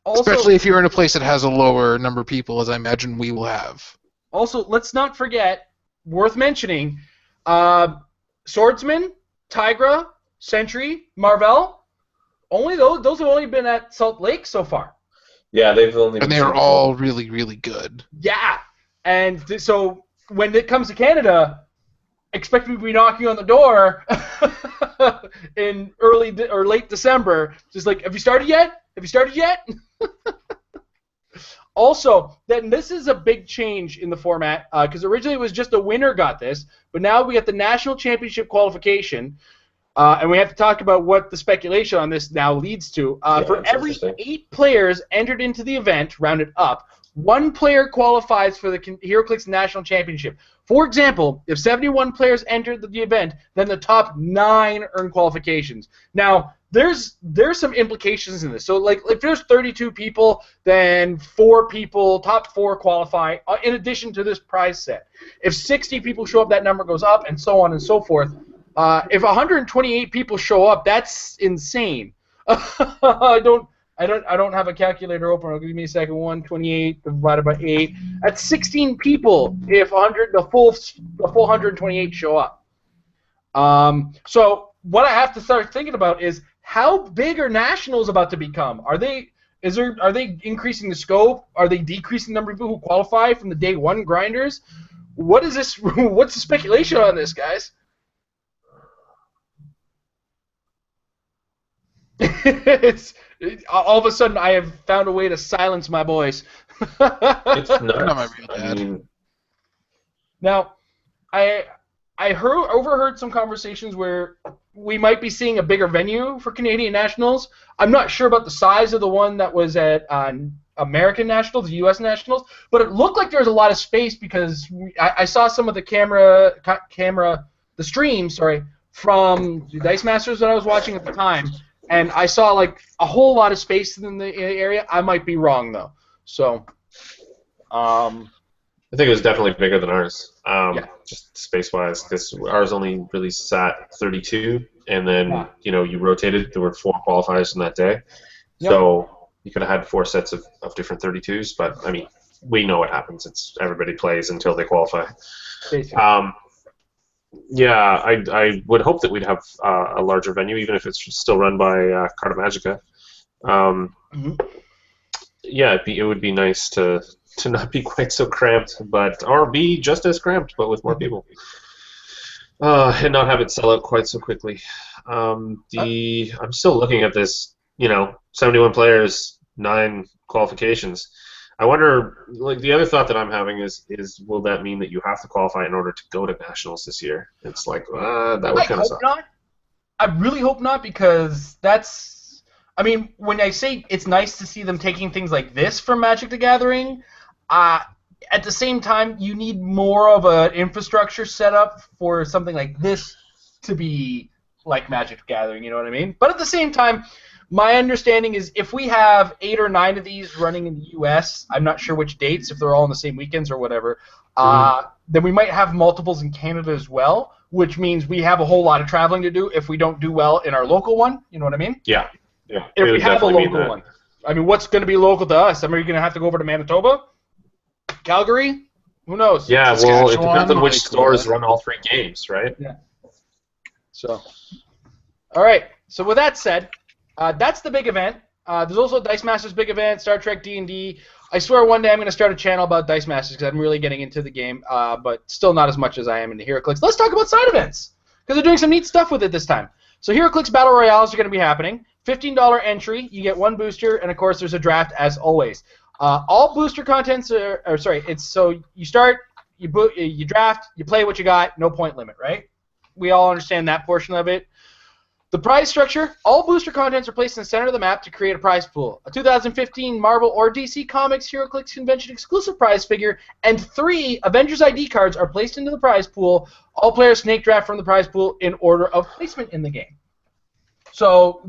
Also,
Especially if you're in a place that has a lower number of people, as I imagine we will have.
Also, let's not forget, worth mentioning, Swordsman, Tigra, Sentry, Marvel. Only those have only been at Salt Lake so far.
Yeah, they've only.
And they're all really, really good.
Yeah, and so when it comes to Canada, expect me to be knocking on the door in early or late December. Just like, have you started yet? Have you started yet? Also, then this is a big change in the format because originally it was just a winner got this, but now we got the national championship qualification, and we have to talk about what the speculation on this now leads to. For every 8 players entered into the event, rounded up, 1 player qualifies for the Heroclix National Championship. For example, if 71 players entered the event, then the top 9 earn qualifications. Now, there's some implications in this. So, like, if there's 32 people, then 4 people, top 4 qualify, in addition to this prize set. If 60 people show up, that number goes up, and so on and so forth. If 128 people show up, that's insane. I don't have a calculator open. Give me a second. 128 divided by 8. That's 16 people if the full 128 show up. So what I have to start thinking about is how big are nationals about to become? Are they increasing the scope? Are they decreasing the number of people who qualify from the day 1 grinders? What is this? What's the speculation on this, guys? All of a sudden, I have found a way to silence my voice.
It's nuts.
Not my real dad.
Now, I overheard some conversations where we might be seeing a bigger venue for Canadian Nationals. I'm not sure about the size of the one that was at American Nationals, the U.S. Nationals, but it looked like there was a lot of space because I saw some of the the stream, from the Dice Masters that I was watching at the time, and I saw like a whole lot of space in the area. I might be wrong though. So,
I think it was definitely bigger than ours,
Yeah.
just space-wise, because ours only really sat 32, and then you rotated. There were 4 qualifiers in that day, so you could have had 4 sets of different 32s. But I mean, we know what happens. It's everybody plays until they qualify. Yeah, I would hope that we'd have a larger venue, even if it's still run by Carta Magica. Yeah, it would be nice to not be quite so cramped, or be just as cramped, but with more people, and not have it sell out quite so quickly. I'm still looking at this. 71 players, 9 qualifications. I wonder, like, the other thought that I'm having is will that mean that you have to qualify in order to go to nationals this year? It's like, that would kind of suck.
Not. I really hope not, because that's. I mean, when I say it's nice to see them taking things like this from Magic the Gathering, at the same time, you need more of an infrastructure set up for something like this to be like Magic the Gathering. You know what I mean? But at the same time, my understanding is if we have 8 or 9 of these running in the U.S., I'm not sure which dates, if they're all on the same weekends or whatever, then we might have multiples in Canada as well, which means we have a whole lot of traveling to do if we don't do well in our local one. You know what I mean?
Yeah.
If we have a local one. I mean, what's going to be local to us? I mean, are you going to have to go over to Manitoba? Calgary? Who knows?
Yeah, well, it depends on which stores run all 3 games, right?
Yeah. So, all right. So with that said, that's the big event. There's also Dice Masters big event, Star Trek D&D. I swear one day I'm going to start a channel about Dice Masters because I'm really getting into the game, but still not as much as I am into Heroclix. Let's talk about side events because they're doing some neat stuff with it this time. So Heroclix Battle Royales are going to be happening. $15 entry, you get 1 booster, and of course there's a draft as always. All booster contents so you start, you draft, you play what you got, no point limit, right? We all understand that portion of it. The prize structure, all booster contents are placed in the center of the map to create a prize pool. A 2015 Marvel or DC Comics Heroclix Convention exclusive prize figure and 3 Avengers ID cards are placed into the prize pool. All players snake draft from the prize pool in order of placement in the game. So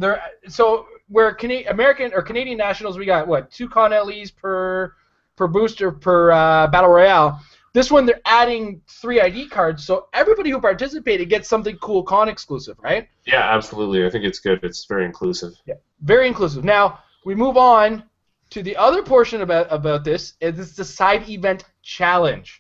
we're American or Canadian nationals. We got what 2 Con LEs per booster per battle royale. This one they're adding 3 ID cards, so everybody who participated gets something cool con exclusive, right?
Yeah, absolutely. I think it's good. It's very inclusive.
Yeah, very inclusive. Now we move on to the other portion about this. It's the side event challenge.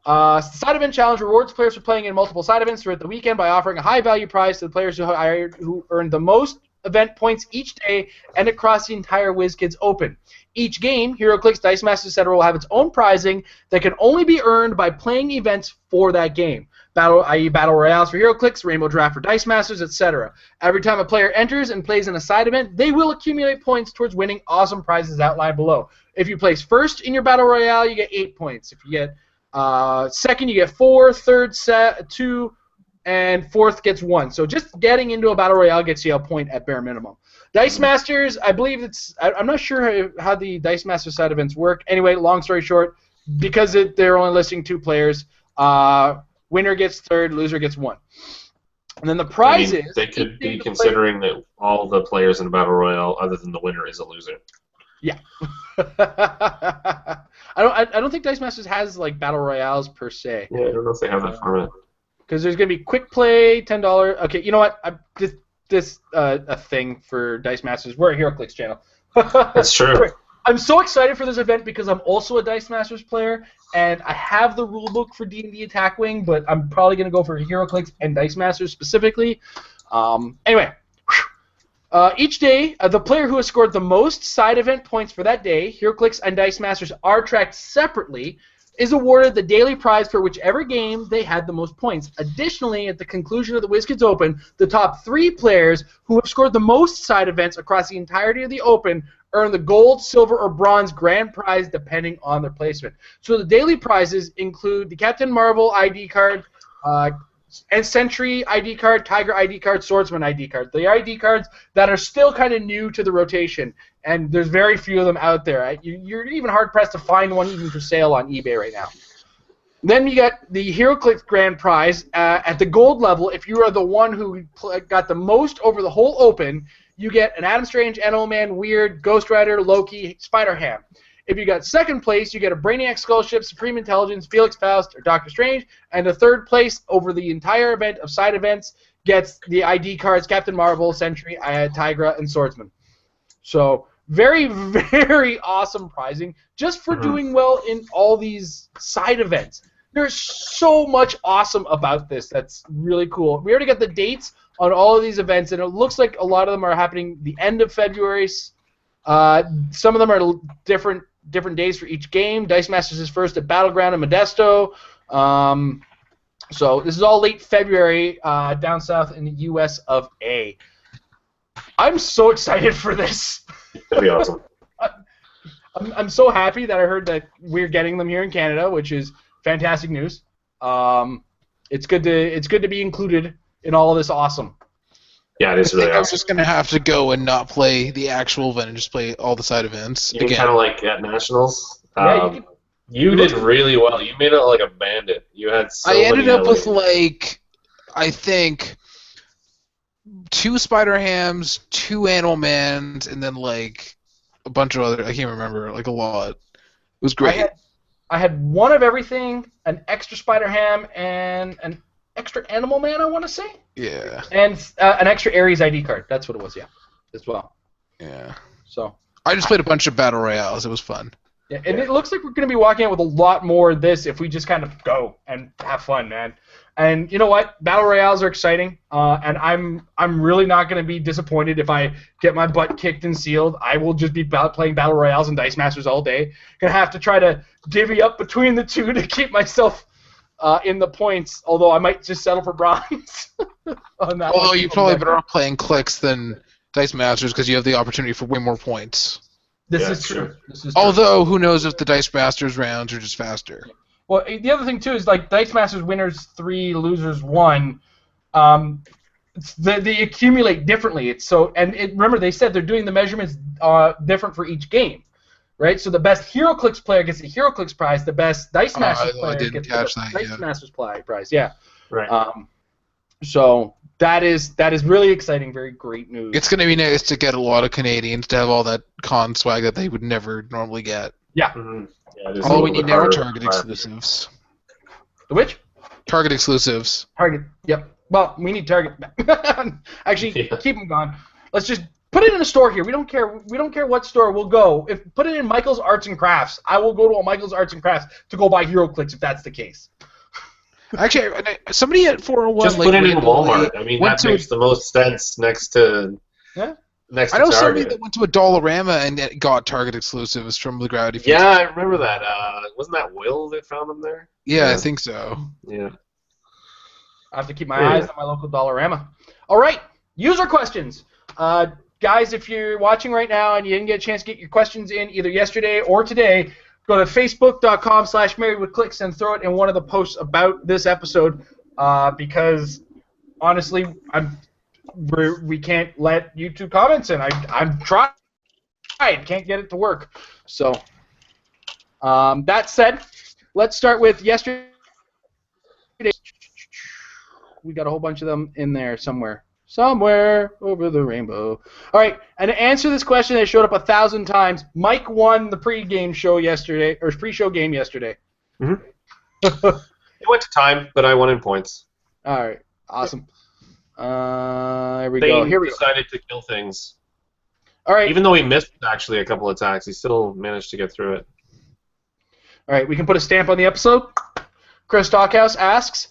Side event challenge rewards players for playing in multiple side events throughout the weekend by offering a high value prize to the players who earn the most event points each day and across the entire WizKids Open. Each game, Heroclix, Dice Masters, etc. will have its own prizing that can only be earned by playing events for that game. I.e. Battle Royales for Heroclix, Rainbow Draft for Dice Masters, etc. Every time a player enters and plays in a side event, they will accumulate points towards winning awesome prizes outlined below. If you place first in your Battle Royale, you get 8 points. If you get second, you get 4, third, 2, and fourth gets 1. So just getting into a Battle Royale gets you a point at bare minimum. Dice Masters, I believe I'm not sure how the Dice Masters side events work. Anyway, long story short, because they're only listing 2 players, winner gets third, loser gets 1. And then the prizes...
they could be considering that all the players in a Battle Royale, other than the winner, is a loser.
Yeah. I don't think Dice Masters has like Battle Royales per se.
Yeah, I don't know if they have that format.
Because there's going to be quick play, $10. Okay, you know what? This a thing for Dice Masters. We're a Heroclix channel.
That's true.
I'm so excited for this event because I'm also a Dice Masters player, and I have the rulebook for D&D Attack Wing, but I'm probably going to go for Heroclix and Dice Masters specifically. Anyway, each day, the player who has scored the most side event points for that day, Heroclix and Dice Masters are tracked separately, is awarded the daily prize for whichever game they had the most points. Additionally, at the conclusion of the WizKids Open, the top 3 players who have scored the most side events across the entirety of the Open earn the gold, silver, or bronze grand prize depending on their placement. So the daily prizes include the Captain Marvel ID card, and Sentry ID card, Tiger ID card, Swordsman ID card. The ID cards that are still kind of new to the rotation, and there's very few of them out there. You're even hard-pressed to find one even for sale on eBay right now. Then you got the Heroclix Grand Prize. At the gold level, if you are the one who got the most over the whole Open, you get an Adam Strange, Animal Man, Weird, Ghost Rider, Loki, Spider-Ham. If you got second place, you get a Brainiac Skullship, Supreme Intelligence, Felix Faust, or Doctor Strange. And the third place over the entire event of side events gets the ID cards Captain Marvel, Sentry, Tigra, and Swordsman. So very, very awesome prizing just for doing well in all these side events. There's so much awesome about this that's really cool. We already got the dates on all of these events, and it looks like a lot of them are happening the end of February. Some of them are different days for each game. Dice Masters is first at Battleground and Modesto. So this is all late February down south in the U.S. of A. I'm so excited for this.
That'd be awesome.
I'm so happy that I heard that we're getting them here in Canada, which is fantastic news. It's good to be included in all of this awesome.
Yeah, it is really awesome.
I'm just going to have to go and not play the actual event and just play all the side events
again. Kind of like at Nationals.
Yeah,
you did really well. You made it like a bandit. You had so many.
I ended up with like, I think, 2 Spider-Hams, 2 Animal Mans, and then like a bunch of other. I can't remember, like a lot. It was great.
I had one of everything, an extra Spider-Ham, and extra Animal Man, I want to say.
Yeah.
And an extra Ares ID card. That's what it was, yeah, as well.
Yeah.
So
I just played a bunch of battle royales. It was fun.
yeah, and it looks like we're going to be walking out with a lot more of this if we just kind of go and have fun, man. And you know what? Battle royales are exciting, and I'm really not going to be disappointed if I get my butt kicked and sealed. I will just be playing battle royales and Dice Masters all day. Gonna have to try to divvy up between the two to keep myself in the points. Although I might just settle for bronze on that.
Although you're probably better off playing Clicks than Dice Masters because you have the opportunity for way more points.
This is true.
Although, who knows if the Dice Masters rounds are just faster.
Well, the other thing, too, is like Dice Masters winners 3, losers 1, they accumulate differently. Remember, they said they're doing the measurements different for each game, right? So the best Heroclix player gets the Heroclix prize, the best Dice Masters player gets the Dice Masters prize, yeah.
Right.
So that is really exciting, very great news.
It's going to be nice to get a lot of Canadians to have all that con swag that they would never normally get.
Yeah.
Mm-hmm. Yeah,
all we need now are Target exclusives.
The which?
Target exclusives.
Target, yep. Well, we need Target. Actually, keep them gone. Let's just put it in a store here. We don't care. We don't care what store. We'll go. Put it in Michael's Arts and Crafts. I will go to a Michael's Arts and Crafts to go buy Heroclix if that's the case.
Actually, somebody at 401
just put it in Walmart. I mean, that makes the most sense next to.
Yeah.
Next
I know
Target.
somebody that went to a Dollarama and got Target exclusives from the Gravity Feast.
Yeah, I remember that. Wasn't that Will that found them there?
Yeah, I think so.
Yeah.
I have to keep my eyes on my local Dollarama. All right, user questions. Guys, if you're watching right now and you didn't get a chance to get your questions in either yesterday or today, go to facebook.com/marriedwithclicks and throw it in one of the posts about this episode because, honestly, we can't let YouTube comments in. I'm trying. Can't get it to work. So, that said, let's start with yesterday. We got a whole bunch of them in there somewhere. Somewhere over the rainbow. All right, and to answer this question that showed up 1,000 times, Mike won the pre-game show yesterday, or pre-show game yesterday.
Mm-hmm. It went to time, but I won in points.
All right, awesome. Here we go.
He decided to kill things.
All right.
Even though he missed actually a couple attacks, he still managed to get through it.
All right, we can put a stamp on the episode. Chris Stockhouse asks.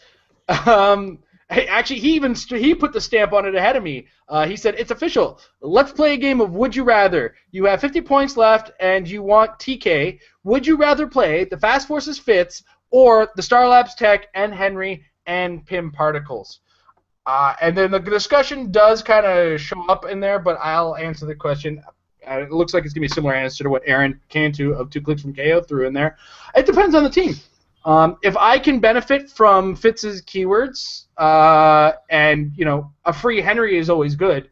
Actually, he put the stamp on it ahead of me. He said, "It's official. Let's play a game of Would You Rather. You have 50 points left, and you want TK. Would you rather play the Fast Forces Fitz or the Star Labs Tech and Henry and Pim Particles?" And then the discussion does kind of show up in there, but I'll answer the question. It looks like it's going to be a similar answer to what Aaron Cantu of 2 Clicks from KO threw in there. It depends on the team. If I can benefit from Fitz's keywords, and a free Henry is always good.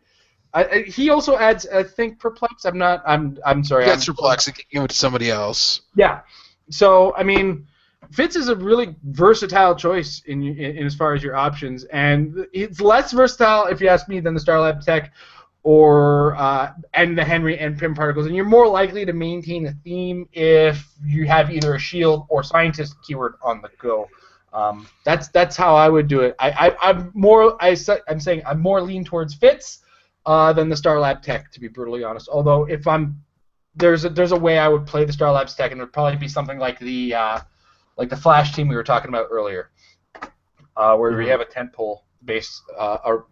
He also adds, I think, Perplex. I'm sorry.
That's Perplex. Give it to somebody else.
Yeah. So I mean, Fitz is a really versatile choice in as far as your options, and it's less versatile, if you ask me, than the Starlab Tech or and the Henry and Pim Particles, and you're more likely to maintain a theme if you have either a shield or scientist keyword on the go. That's how I would do it. I'm saying I'm more lean towards Fitz than the Starlab Tech, to be brutally honest. Although if there's a way I would play the Starlabs Tech, and it would probably be something like the Flash team we were talking about earlier, where we have a tent pole base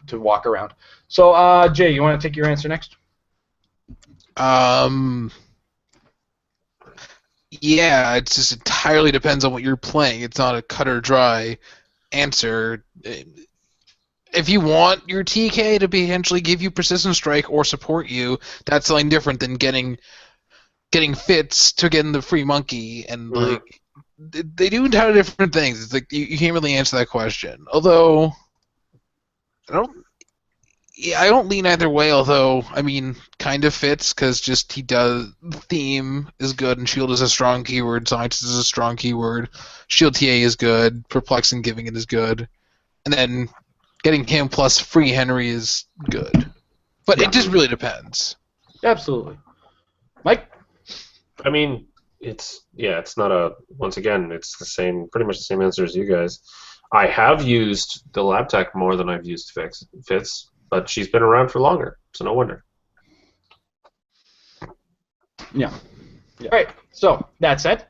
to walk around. So, Jay, you want to take your answer next?
Yeah, it just entirely depends on what you're playing. It's not a cut or dry answer. If you want your TK to potentially give you Persistent Strike or support you, that's something different than getting Fitz to get in the free monkey, and like they do entirely different things. It's like you can't really answer that question. Although I don't lean either way. Although I mean, kind of Fitz because just he does theme is good, and shield is a strong keyword. Scientist is a strong keyword. Shield TA is good. Perplex and giving it is good, and then getting him plus free Henry is good. But it just really depends.
Absolutely, Mike.
I mean, it's not once again, it's pretty much the same answer as you guys. I have used the Lab Tech more than I've used Fitz, but she's been around for longer, so no wonder.
Yeah. All right. So that said,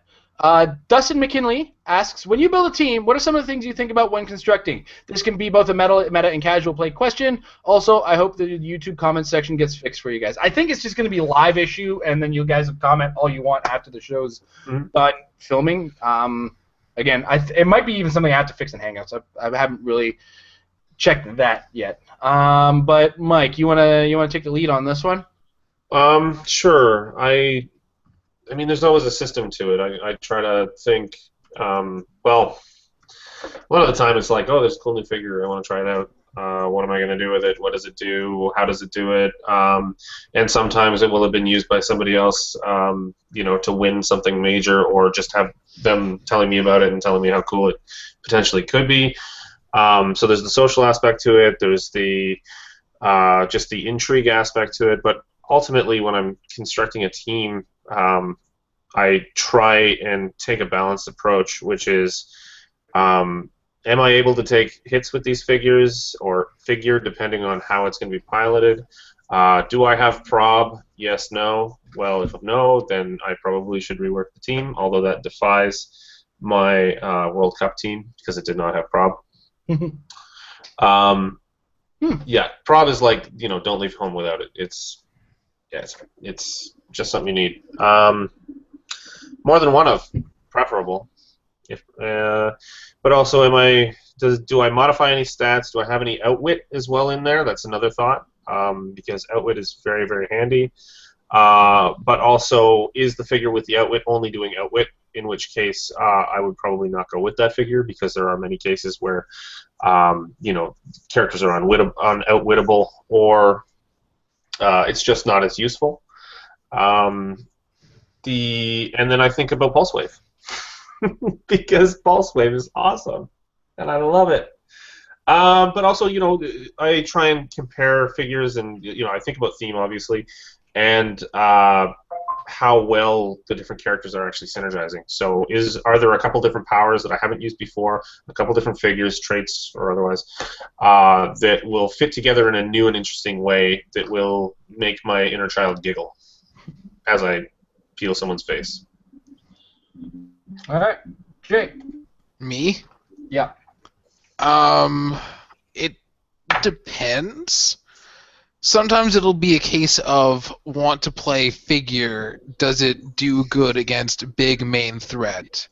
Dustin McKinley asks, when you build a team, what are some of the things you think about when constructing? This can be both a meta and casual play question. Also, I hope the YouTube comment section gets fixed for you guys. I think it's just going to be a live issue, and then you guys comment all you want after the show's done filming. Again, it might be even something I have to fix in Hangouts. I haven't really checked that yet. But Mike, you wanna take the lead on this one?
Sure. I mean, there's always a system to it. I try to think. Well, a lot of the time it's like, oh, there's a cool new figure. I want to try it out. What am I going to do with it? What does it do? How does it do it? And sometimes it will have been used by somebody else, to win something major, or just have them telling me about it and telling me how cool it potentially could be. So there's the social aspect to it. There's the just the intrigue aspect to it. But ultimately, when I'm constructing a team, I try and take a balanced approach, which is, am I able to take hits with these figures, or figure, depending on how it's going to be piloted? Do I have prob? Yes, no. Well, if no, then I probably should rework the team, although that defies my World Cup team because it did not have prob. Yeah, prob is like, don't leave home without it. It's just something you need. More than one of, preferable. But also, do I modify any stats? Do I have any outwit as well in there? That's another thought, because outwit is very, very handy. But also, is the figure with the outwit only doing outwit? In which case, I would probably not go with that figure, because there are many cases where, characters are unoutwittable, or it's just not as useful. And then I think about Pulse Wave, because Pulse Wave is awesome, and I love it. But also, I try and compare figures, and I think about theme, obviously, and how well the different characters are actually synergizing. So, are there a couple different powers that I haven't used before, a couple different figures, traits or otherwise, that will fit together in a new and interesting way that will make my inner child giggle as I peel someone's face.
All right, Jake.
Me?
Yeah.
It depends. Sometimes it'll be a case of want to play figure, does it do good against big main threat?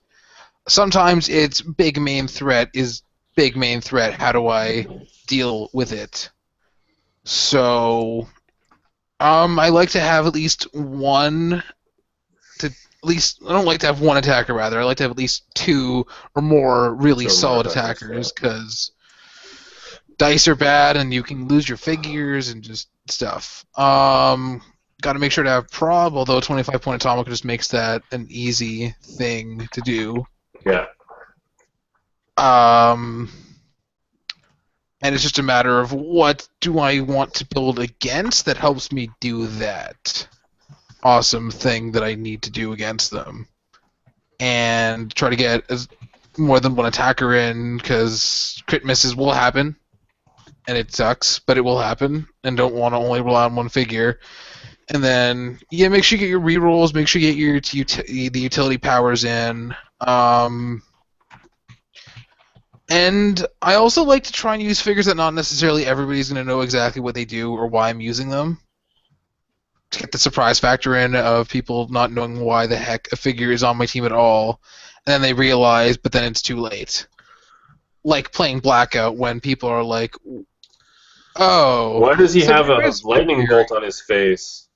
Sometimes it's big main threat is big main threat, how do I deal with it? So, I like to have at least one, I don't like to have one attacker, rather. I like to have at least two or more really solid attackers, because dice are bad and you can lose your figures and just stuff. Got to make sure to have prob, although 25-point atomic just makes that an easy thing to do.
Yeah.
And it's just a matter of what do I want to build against that helps me do that awesome thing that I need to do against them. And try to get more than one attacker in, because crit misses will happen. And it sucks, but it will happen, and don't want to only rely on one figure. And then, make sure you get your rerolls, make sure you get the utility powers in. And I also like to try and use figures that not necessarily everybody's going to know exactly what they do or why I'm using them. To get the surprise factor in of people not knowing why the heck a figure is on my team at all, and then they realize, but then it's too late. Like playing Blackout, when people are like, oh...
Why does he have a lightning bolt on his face?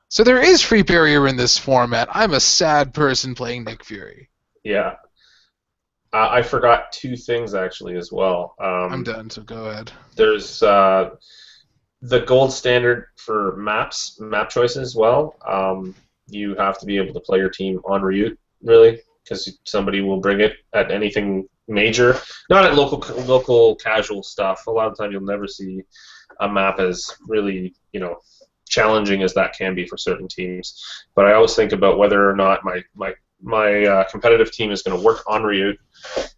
So there is free barrier in this format. I'm a sad person playing Nick Fury.
Yeah. I forgot two things, actually, as well.
I'm done, so go ahead.
There's the gold standard for map choices as well. You have to be able to play your team en route, really, because somebody will bring it at anything major. Not at local casual stuff. A lot of the time you'll never see a map as really, challenging as that can be for certain teams. But I always think about whether or not my competitive team is going to work en route,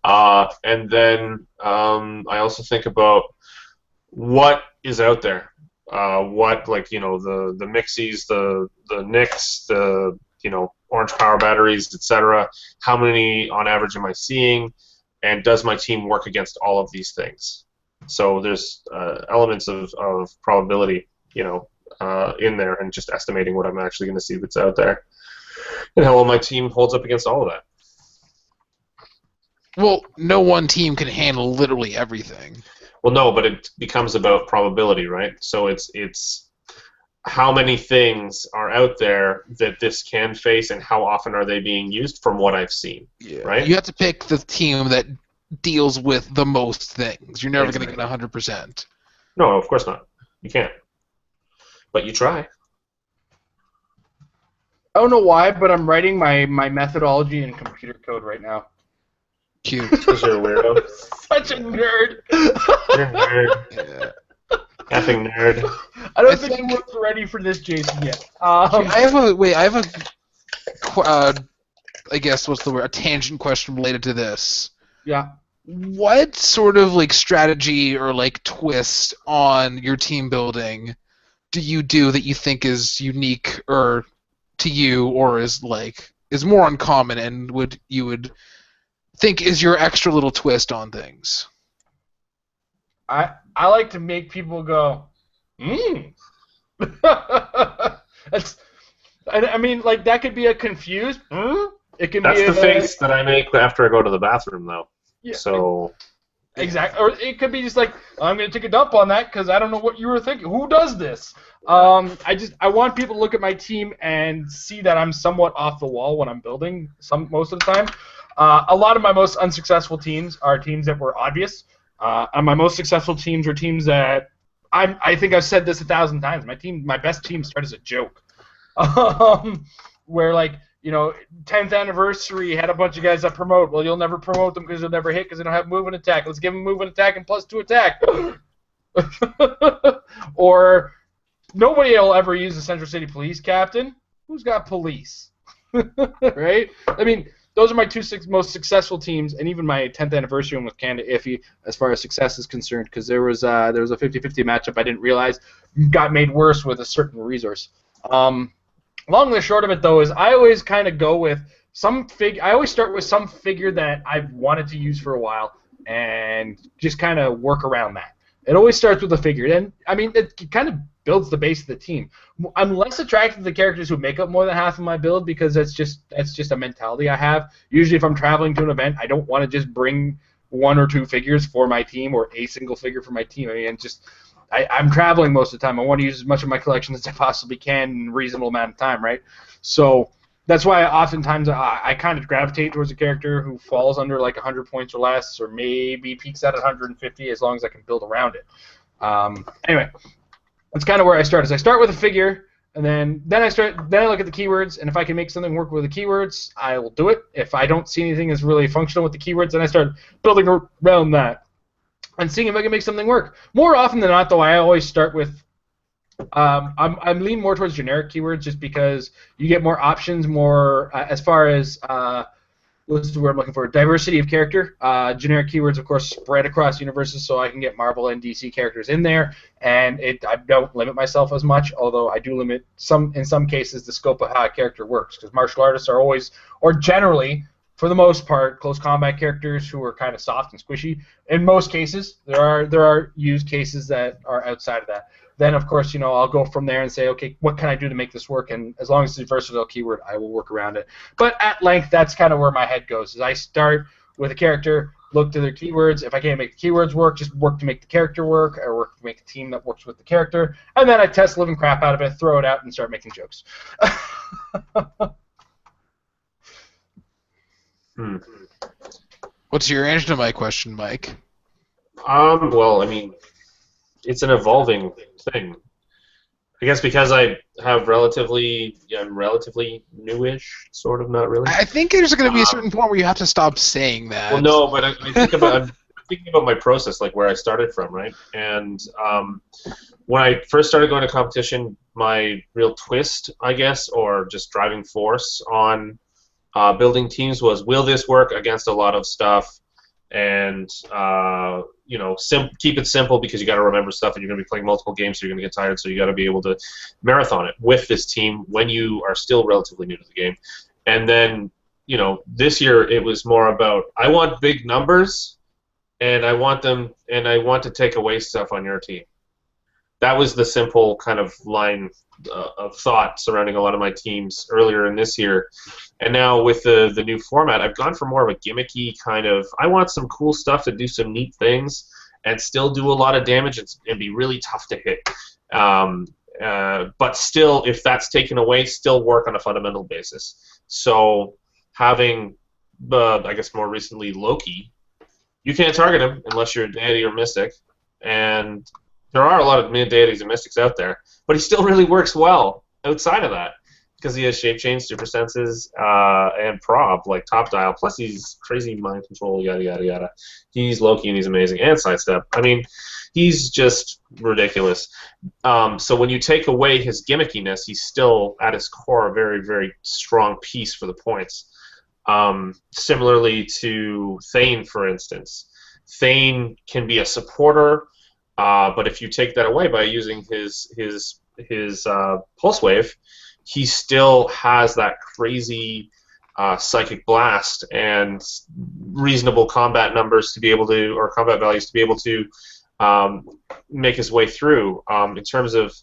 and then I also think about what is out there. What, like, the Mixies, the Nix, the orange power batteries, etc. How many on average am I seeing, and does my team work against all of these things? So there's elements of probability, in there, and just estimating what I'm actually going to see that's out there, and how well my team holds up against all of that.
Well, no one team can handle literally everything.
Well, no, but it becomes about probability, right? So it's how many things are out there that this can face, and how often are they being used from what I've seen, right?
You have to pick the team that deals with the most things. You're never
Exactly.
going to get 100%.
No, of course not. You can't. But you try.
I don't know why, but I'm writing my methodology in computer code right now.
Cute.
Because you're a weirdo.
Such a nerd.
You're a nerd.
Yeah.
Effing nerd.
I don't think anyone's ready for this, Jason, yet.
I have I guess, what's the word? A tangent question related to this.
Yeah.
What sort of strategy or twist on your team building do you do that you think is unique or to you, or is more uncommon, and you would think is your extra little twist on things?
I like to make people go, That's, I mean, that could be a confused, It can
That's
be
the face that I make after I go to the bathroom, though.
Yeah,
so.
Exactly. Or it could be just I'm going to take a dump on that because I don't know what you were thinking. Who does this? I want people to look at my team and see that I'm somewhat off the wall when I'm building most of the time. A lot of my most unsuccessful teams are teams that were obvious. And my most successful teams are teams that I think I've said this 1,000 times. My best team started as a joke. Where 10th anniversary, had a bunch of guys that promote. Well, you'll never promote them because you'll never hit because they don't have move and attack. Let's give them move and attack and +2 attack. Or nobody will ever use the Central City Police captain. Who's got police? Right? I mean, those are my two most successful teams, and even my 10th anniversary one was kind of iffy as far as success is concerned because there was a 50-50 matchup I didn't realize got made worse with a certain resource. Long and the short of it, though, is I always kind of go with I always start with some figure that I've wanted to use for a while and just kind of work around that. It always starts with a figure. And, I mean, it kind of builds the base of the team. I'm less attracted to the characters who make up more than half of my build because that's just a mentality I have. Usually if I'm traveling to an event, I don't want to just bring 1 or 2 figures for my team or a single figure for my team. I mean, I'm traveling most of the time. I want to use as much of my collection as I possibly can in a reasonable amount of time, right? So that's why oftentimes I kind of gravitate towards a character who falls under 100 points or less, or maybe peaks out at 150 as long as I can build around it. Anyway, that's kind of where I start. Is I start with a figure, and then I look at the keywords, and if I can make something work with the keywords, I will do it. If I don't see anything that's really functional with the keywords, then I start building around that and seeing if I can make something work. More often than not, though, I always start with I'm leaning more towards generic keywords just because you get more options, more as far as what's the word I'm looking for? Diversity of character. Generic keywords, of course, spread across universes, so I can get Marvel and DC characters in there, and I don't limit myself as much, although I do limit in some cases the scope of how a character works, because martial artists are always, or generally, for the most part, close combat characters who are kind of soft and squishy. In most cases, there are use cases that are outside of that. Then, of course, I'll go from there and say, okay, what can I do to make this work? And as long as it's a versatile keyword, I will work around it. But at length, that's kind of where my head goes. Is I start with a character, look to their keywords. If I can't make the keywords work, just work to make the character work, or work to make a team that works with the character. And then I test the living crap out of it, throw it out, and start making jokes.
What's your answer to my question, Mike?
Well, I mean, it's an evolving thing. I guess because I'm relatively newish, sort of, not really.
I think there's going to be a certain point where you have to stop saying that.
Well, no, but I'm thinking about my process, like where I started from, right? And when I first started going to competition, my real twist, I guess, or just driving force on building teams was, will this work against a lot of stuff? And keep it simple, because you got to remember stuff, and you're going to be playing multiple games, so you're going to get tired. So you got to be able to marathon it with this team when you are still relatively new to the game. And then this year it was more about, I want big numbers, and I want to take away stuff on your team. That was the simple kind of line of thought surrounding a lot of my teams earlier in this year. And now with the new format, I've gone for more of a gimmicky kind of, I want some cool stuff to do some neat things and still do a lot of damage and be really tough to hit. But still, if that's taken away, still work on a fundamental basis. So having, I guess more recently, Loki, you can't target him unless you're a deity or mystic. And there are a lot of deities and mystics out there, but he still really works well outside of that, because he has shape change, super senses, and prob, like top dial. Plus he's crazy mind control, yada yada yada. He's Loki and he's amazing, and sidestep. I mean, he's just ridiculous. So when you take away his gimmickiness, he's still at his core a very, very strong piece for the points. Similarly to Thane, for instance. Thane can be a supporter. But if you take that away by using his pulse wave, he still has that crazy psychic blast and reasonable combat numbers to be able to, or combat values to be able to make his way through. In terms of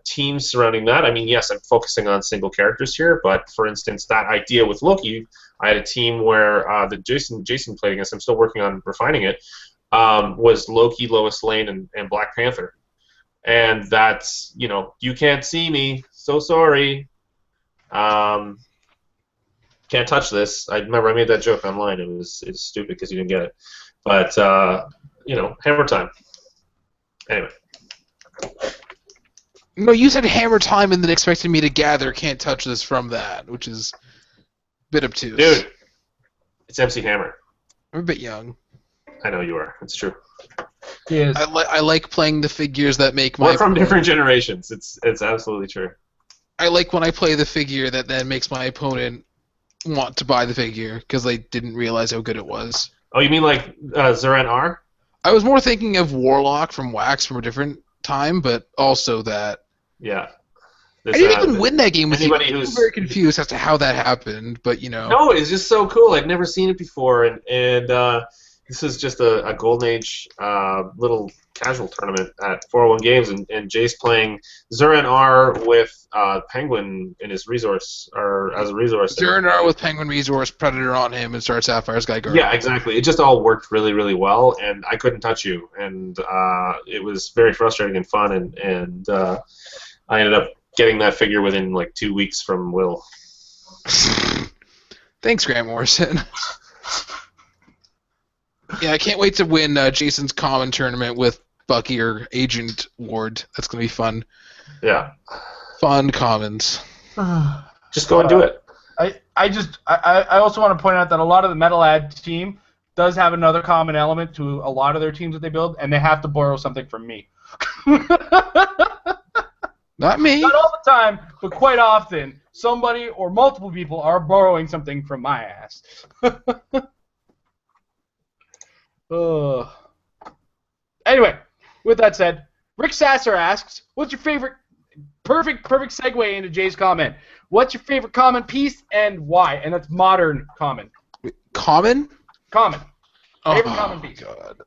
teams surrounding that, I mean, yes, I'm focusing on single characters here, but for instance, that idea with Loki, I had a team where the Jason played against, I'm still working on refining it, was Loki, Lois Lane, and Black Panther. And that's, you can't see me, so sorry. Can't touch this. I remember I made that joke online. It was stupid because you didn't get it. But, hammer time. Anyway.
No, you said hammer time and then expected me to gather can't touch this from that, which is a bit obtuse.
Dude, it's MC Hammer.
I'm a bit young.
I know you are. It's true.
Yes.
I like playing the figures that make my...
We're from different generations. It's absolutely true.
I like when I play the figure that then makes my opponent want to buy the figure because they didn't realize how good it was.
Oh, you mean like Zeren R?
I was more thinking of Warlock from Wax from a different time, but also that...
Yeah.
I didn't even win that game with you.
I'm
very confused as to how that happened, but
No, it's just so cool. I'd never seen it before, and this is just a Golden Age little casual tournament at 401 Games, and Jace playing Zeren R with Penguin in his resource, or as a resource.
Zeren R with Penguin resource, Predator on him, and Star Sapphire's Guy Guard.
Yeah, exactly. It just all worked really, really well, and I couldn't touch you, and it was very frustrating and fun, and I ended up getting that figure within like 2 weeks from Will.
Thanks, Grant Morrison. Yeah, I can't wait to win Jason's common tournament with Bucky or Agent Ward. That's going to be fun.
Yeah.
Fun commons.
Just go and do it.
I also want to point out that a lot of the Metal Ad team does have another common element to a lot of their teams that they build, and they have to borrow something from me.
Not me.
Not all the time, but quite often, somebody or multiple people are borrowing something from my ass. Anyway, with that said, Rick Sasser asks, what's your favorite... Perfect segue into Jay's comment. What's your favorite common piece and why? And that's modern common.
Common?
Common. Favorite
Oh,
common piece.
God.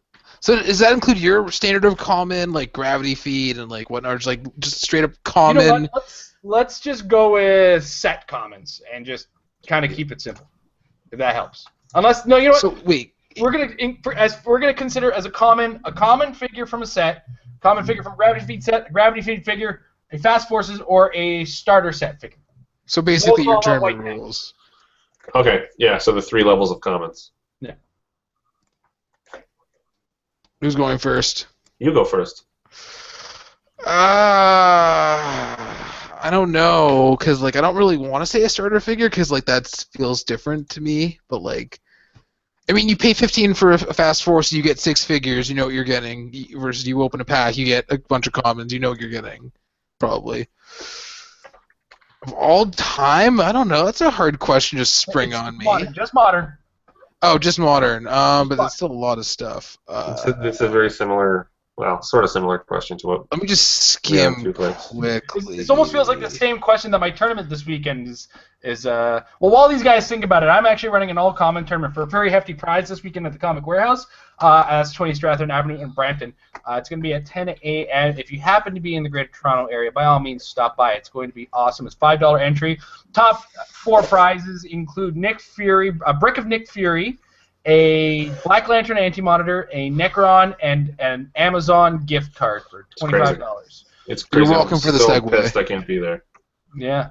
So does that include your standard of common, like gravity feed and like whatnot, or just straight up common?
You know what? Let's just go with set commons and just kind of keep it simple, if that helps. Unless you know what?
So wait,
we're gonna consider as a common figure from a set, common figure from gravity feed set, a gravity feed figure, a fast forces, or a starter set figure.
So basically, your
Overall,
tournament rules.
Okay, yeah. So the 3 levels of commons.
Yeah.
Who's going first?
You go first.
I don't know, cause like I don't really want to say a starter figure, cause like that feels different to me. But like, I mean, you pay 15 for a fast force, you get 6 figures, you know what you're getting. Versus you open a pack, you get a bunch of commons, you know what you're getting, probably. Of all time? I don't know. That's a hard question to spring on me.
Modern, just modern.
Oh, just modern. But that's still a lot of stuff.
It's a very similar, well, sort of similar question to what.
Let me just skim
Clicks.
quickly.
It almost feels like the same question that my tournament this weekend is well, while these guys think about it, I'm actually running an all-common tournament for a very hefty prize this weekend at the Comic Warehouse as 20 Strathern Avenue in Brampton. It's going to be at 10 a.m. If you happen to be in the Greater Toronto area, by all means, stop by. It's going to be awesome. It's $5 entry. Top 4 prizes include Nick Fury, a brick of Nick Fury, a Black Lantern Anti-Monitor, a Necron, and an Amazon gift card for $25.
It's crazy.
You're welcome for the segue.
Pissed I can't be there.
Yeah.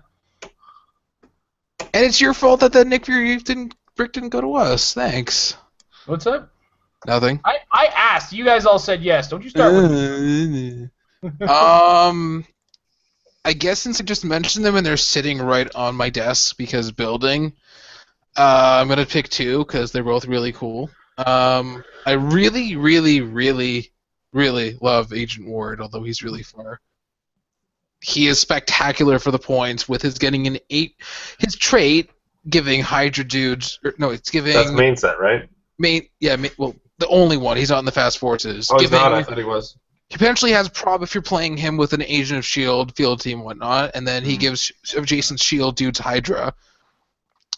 And it's your fault that Nick Fury brick didn't go to us. Thanks.
What's up?
Nothing.
I asked. You guys all said yes. Don't you start with
I guess since I just mentioned them and they're sitting right on my desk because building, I'm going to pick 2 because they're both really cool. I really, really, really, really love Agent Ward, although he's really far. He is spectacular for the points with his getting an 8. His trait giving Hydra dudes. It's giving.
That's main set, right?
Well, the only one. He's not in the Fast Forces.
Oh, he's not? I thought he was.
He potentially has prob if you're playing him with an Agent of S.H.I.E.L.D. field team and whatnot, and then he gives adjacent S.H.I.E.L.D. dudes Hydra.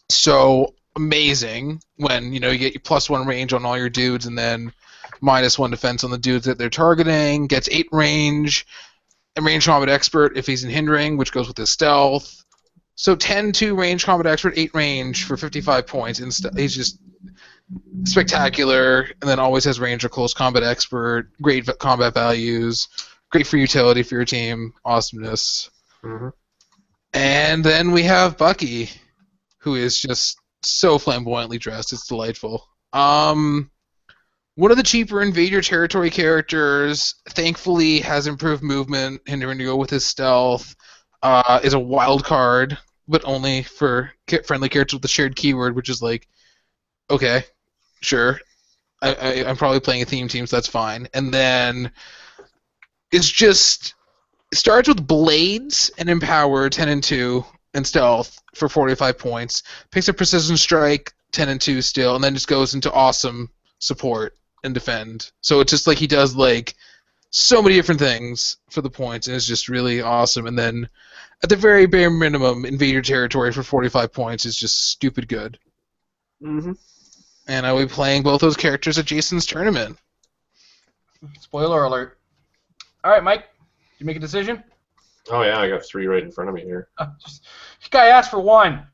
So amazing when you get your +1 range on all your dudes and then -1 defense on the dudes that they're targeting. Gets 8 range, and range combat expert if he's in hindering, which goes with his stealth. So 10-2 range combat expert, 8 range for 55 points. He's just spectacular, and then always has range or close combat expert. Great combat values, great for utility for your team. Awesomeness.
Mm-hmm.
And then we have Bucky, who is just so flamboyantly dressed. It's delightful. One of the cheaper Invade Your Territory characters, thankfully has improved movement, hindering to go with his stealth, is a wild card, but only for friendly characters with the shared keyword, which is like, okay, sure. I'm probably playing a theme team, so that's fine. And then it starts with Blades and Empower, 10 and 2, and Stealth for 45 points. Picks up Precision Strike, 10 and 2 still, and then just goes into Awesome Support and Defend. So it's just like he does like so many different things for the points, and it's just really awesome. And then at the very bare minimum, Invade Your Territory for 45 points is just stupid good.
Mm-hmm.
And I will be playing both those characters at Jason's tournament.
Spoiler alert. All right, Mike, did you make a decision?
Oh yeah, I got 3 right in front of me here.
This guy asked for 1.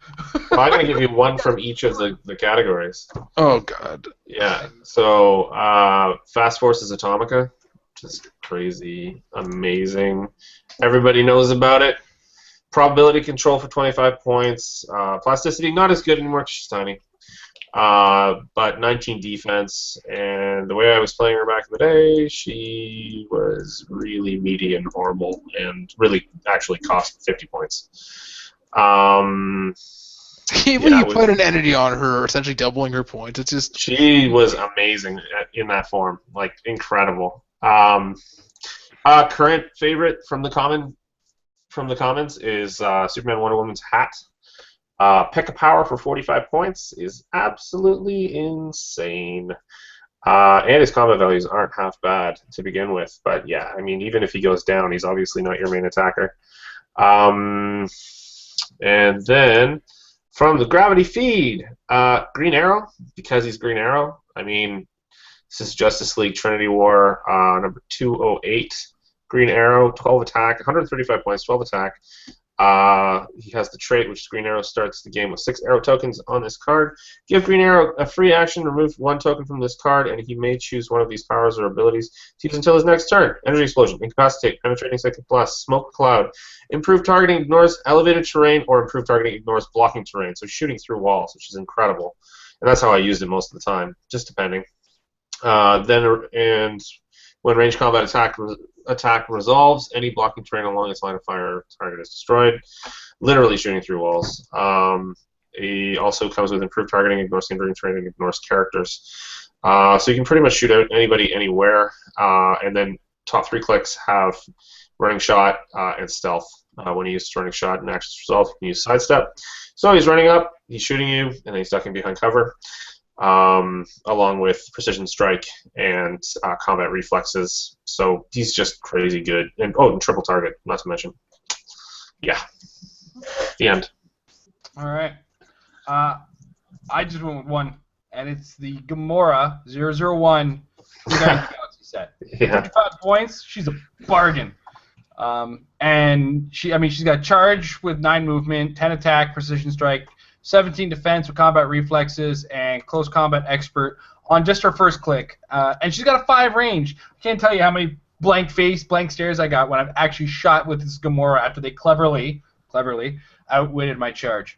Well, I'm gonna give you 1 from each of the categories.
Oh God.
Yeah. So Fast Forces Atomica, just crazy, amazing. Everybody knows about it. Probability control for 25 points. Plasticity not as good anymore 'cause she's tiny. But 19 defense, and the way I was playing her back in the day, she was really meaty and horrible, and really actually cost 50 points.
When you put an entity on her, essentially doubling her points, it's just...
She was amazing in that form, like incredible. Current favorite from the comments is Superman Wonder Woman's hat. P.E.K.K.A. Power for 45 points is absolutely insane. And his combat values aren't half bad to begin with. But yeah, I mean, even if he goes down, he's obviously not your main attacker. And then from the Gravity Feed, Green Arrow, because he's Green Arrow. I mean, this is Justice League Trinity War number 208. Green Arrow, 12 attack, 135 points, 12 attack. He has the trait, which Green Arrow starts the game with 6 arrow tokens on this card. Give Green Arrow a free action, remove 1 token from this card, and he may choose one of these powers or abilities to use until his next turn. Energy Explosion, Incapacitate, Penetrating Second Plus, Smoke Cloud. Improved targeting ignores elevated terrain, or improved targeting ignores blocking terrain, so shooting through walls, which is incredible. And that's how I used it most of the time, just depending. When range combat attack resolves, any blocking terrain along its line of fire target is destroyed, literally shooting through walls. He also comes with improved targeting, ignores hindering terrain, and ignores characters. So you can pretty much shoot out anybody anywhere. And then top 3 clicks have running shot and stealth. When he uses running shot and actions resolve, you can use sidestep. So he's running up, he's shooting you, and then he's ducking behind cover, along with precision strike and combat reflexes. So he's just crazy good. And triple target, not to mention. Yeah. The end.
All right. I just went with one, and it's the Gamora 001 Galaxy set.
Yeah.
55 points. She's a bargain. And she's got charge with 9 movement, 10 attack, precision strike, 17 defense with combat reflexes, and close combat expert on just her first click. And she's got a 5 range. I can't tell you how many blank stares I got when I've actually shot with this Gamora after they cleverly outwitted my charge.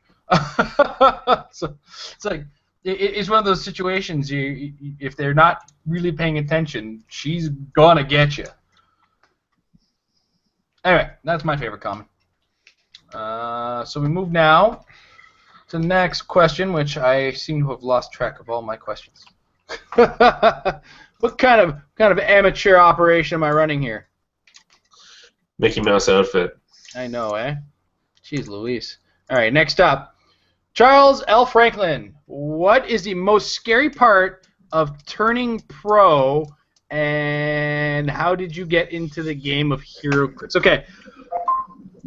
So it's like it's one of those situations. If they're not really paying attention, she's gonna get you. Anyway, that's my favorite comment. So we move now to the next question, which I seem to have lost track of all my questions. What kind of amateur operation am I running here?
Mickey Mouse outfit.
I know, eh? Jeez Louise. All right, next up. Charles L. Franklin. What is the most scary part of turning pro, and how did you get into the game of Heroclix? Okay.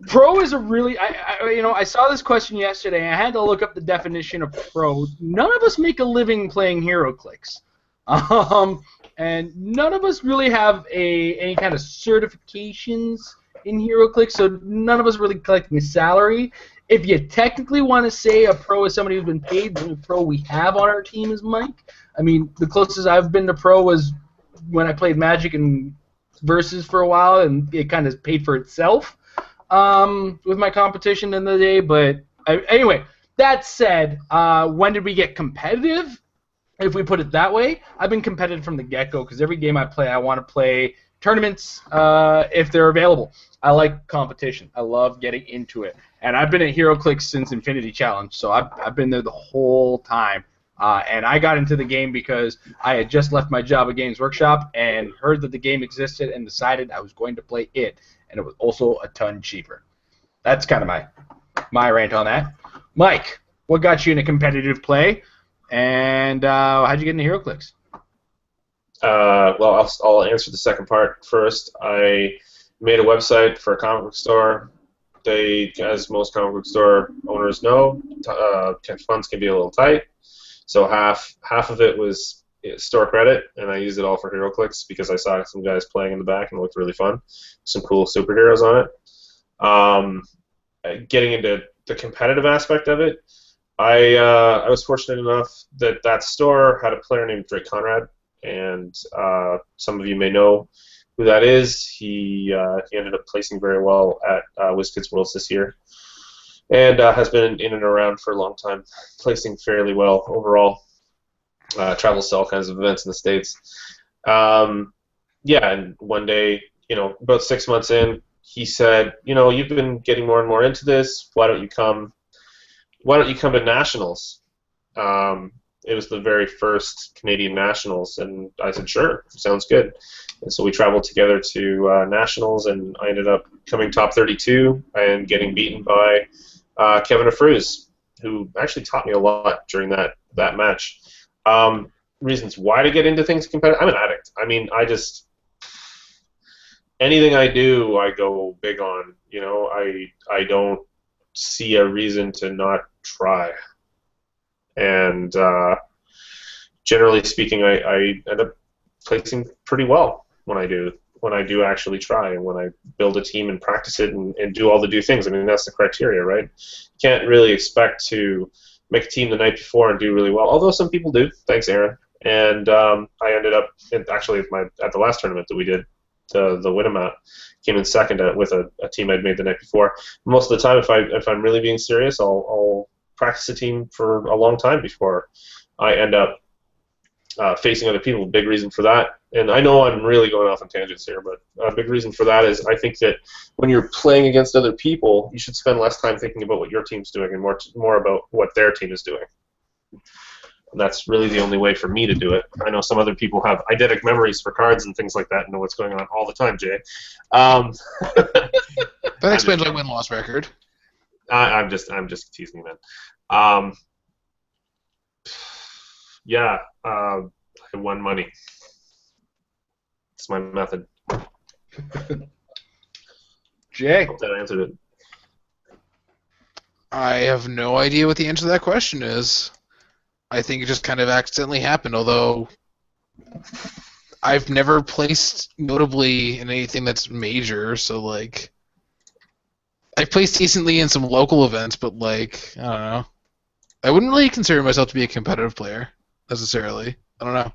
Pro is a really... I saw this question yesterday, and I had to look up the definition of pro. None of us make a living playing Heroclix. And none of us really have any kind of certifications in Heroclix, so none of us really collecting a salary. If you technically want to say a pro is somebody who's been paid, the only pro we have on our team is Mike. I mean, the closest I've been to pro was when I played Magic and Versus for a while, and it kind of paid for itself with my competition in the day. But anyway, that said, when did we get competitive? If we put it that way, I've been competitive from the get-go because every game I play, I want to play tournaments if they're available. I like competition. I love getting into it. And I've been at Heroclix since Infinity Challenge, so I've been there the whole time. And I got into the game because I had just left my job at Games Workshop and heard that the game existed and decided I was going to play it. And it was also a ton cheaper. That's kind of my rant on that. Mike, what got you into competitive play? And how'd you get into Heroclix?
Well, I'll answer the second part first. I made a website for a comic book store. They, as most comic book store owners know, funds can be a little tight. So half of it was store credit, and I used it all for Heroclix because I saw some guys playing in the back and it looked really fun. Some cool superheroes on it. Getting into the competitive aspect of it, I was fortunate enough that store had a player named Drake Conrad, and some of you may know who that is. He ended up placing very well at WizKids Worlds this year, and has been in and around for a long time, placing fairly well overall. Travels to all kinds of events in the States. And one day, about 6 months in, he said, you've been getting more and more into this. Why don't you come to Nationals? It was the very first Canadian Nationals, and I said, sure, sounds good. And so we traveled together to Nationals, and I ended up coming top 32 and getting beaten by Kevin Afruz, who actually taught me a lot during that match. Reasons why to get into things competitive. I'm an addict. I mean, anything I do, I go big on. I don't see a reason to not try. And generally speaking, I end up placing pretty well when I do actually try, and when I build a team and practice it and do all the due things. I mean, that's the criteria, right? You can't really expect to make a team the night before and do really well, although some people do. Thanks, Aaron. And I ended up actually at the last tournament that we did, the Winamount, came in second with a team I'd made the night before. Most of the time, if I'm really being serious, I'll practice a team for a long time before I end up facing other people. Big reason for that, and I know I'm really going off on tangents here, but a big reason for that is I think that when you're playing against other people, you should spend less time thinking about what your team's doing and more about what their team is doing. And that's really the only way for me to do it. I know some other people have eidetic memories for cards and things like that and know what's going on all the time, Jay.
But That explains my win-loss record.
I'm just teasing, man. Yeah, I won money. It's my method.
Jay.
Hope that answered it.
I have no idea what the answer to that question is. I think it just kind of accidentally happened, although I've never placed notably in anything that's major, so, like... I've placed decently in some local events, but, like, I don't know. I wouldn't really consider myself to be a competitive player, necessarily. I don't know.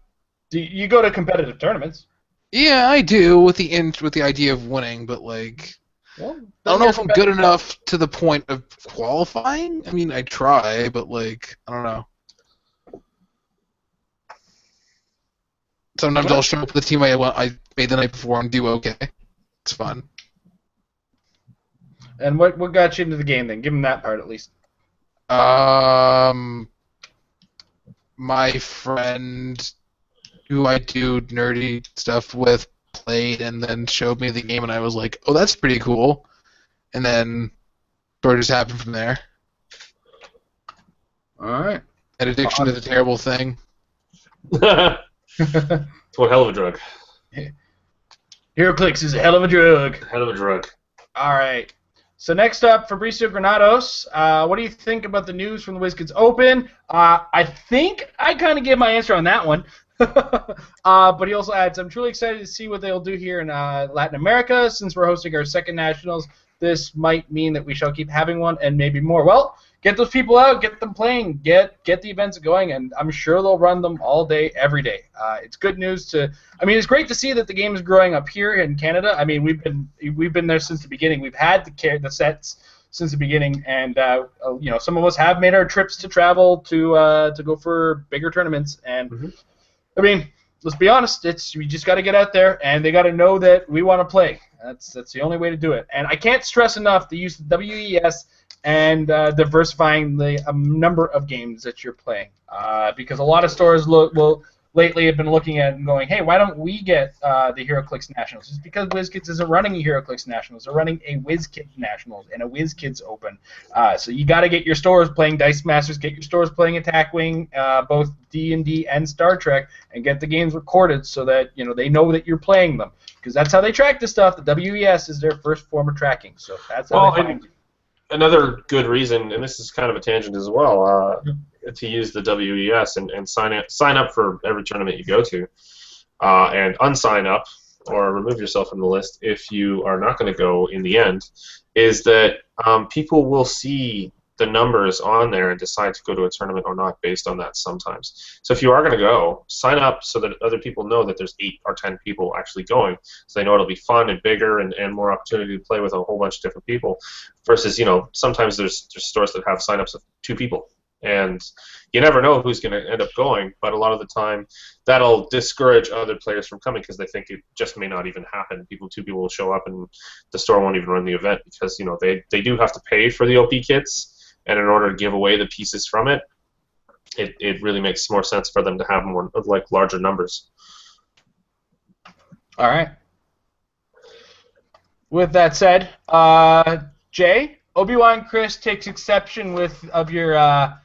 Do you go to competitive tournaments?
Yeah, I do, with the idea of winning, but, like...
Well,
I don't know if I'm good enough to the point of qualifying. I mean, I try, but, like, I don't know. Sometimes I'll show up with the team I made the night before and do okay. It's fun.
And what got you into the game then? Give him that part at least.
My friend, who I do nerdy stuff with, played and then showed me the game, and I was like, "Oh, that's pretty cool." And then sort of just happened from there.
All right.
An addiction is a terrible thing.
It's one hell of a drug.
Heroclix is a hell of a drug.
Hell of a drug.
All right. So next up, Fabricio Granados. What do you think about the news from the WizKids Open? I think I kind of gave my answer on that one. But he also adds, I'm truly excited to see what they'll do here in Latin America. Since we're hosting our second nationals, this might mean that we shall keep having one and maybe more. Well, get those people out, get them playing, get the events going, and I'm sure they'll run them all day, every day. It's good news it's great to see that the game is growing up here in Canada. I mean, we've been there since the beginning. We've had the sets since the beginning, and some of us have made our trips to travel to go for bigger tournaments. And I mean, let's be honest, we just got to get out there, and they got to know that we want to play. That's the only way to do it. And I can't stress enough the use of WES and diversifying the number of games that you're playing, because a lot of stores lately have been looking at and going, hey, why don't we get the Heroclix Nationals? It's because WizKids isn't running a Heroclix Nationals. They're running a WizKids Nationals and a WizKids Open. So you got to get your stores playing Dice Masters, get your stores playing Attack Wing, both D&D and Star Trek, and get the games recorded so that they know that you're playing them. Because that's how they track this stuff. The WES is their first form of tracking. So that's how they find you.
Another good reason, and this is kind of a tangent as well, to use the WES and sign up for every tournament you go to, and unsign up or remove yourself from the list if you are not going to go in the end, is that people will see the numbers on there and decide to go to a tournament or not based on that sometimes. So if you are going to go, sign up so that other people know that there's 8 or 10 people actually going, so they know it'll be fun and bigger and more opportunity to play with a whole bunch of different people, versus sometimes there's stores that have signups of 2 people. And you never know who's going to end up going, but a lot of the time that'll discourage other players from coming because they think it just may not even happen. 2 people will show up and the store won't even run the event because they do have to pay for the OP kits, and in order to give away the pieces from it, it really makes more sense for them to have more larger numbers.
All right. With that said, Jay, Obi-Wan Chris takes exception with your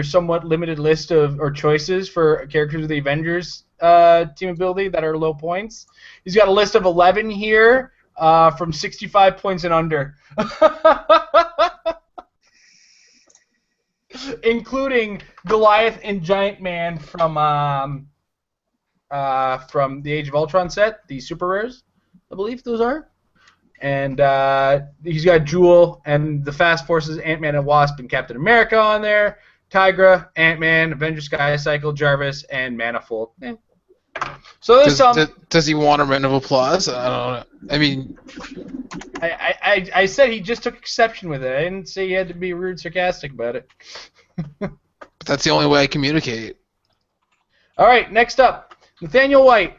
somewhat limited list or choices for characters of the Avengers team ability that are low points. He's got a list of 11 here from 65 points and under. Including Goliath and Giant Man from the Age of Ultron set, the super rares, I believe those are. And he's got Jewel and the Fast Forces, Ant-Man and Wasp and Captain America on there, Tigra, Ant-Man, Avenger Sky Cycle, Jarvis, and Manifold. So there's
does he want a round of applause? I don't know. I mean,
I said he just took exception with it. I didn't say he had to be rude, sarcastic about it.
But that's the only way I communicate.
All right, next up, Nathaniel White.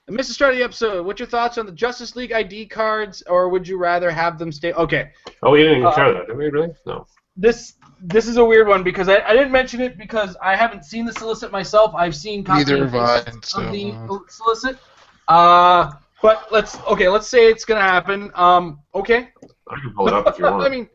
I missed the start of the episode. What's your thoughts on the Justice League ID cards, or would you rather have them stay? Okay.
Oh, we didn't even cover that, did we? Really? No.
This is a weird one because I didn't mention it because I haven't seen the solicit myself. I've seen copies of the solicit. But let's say it's gonna happen. Okay.
I can pull it up if you want.
I mean,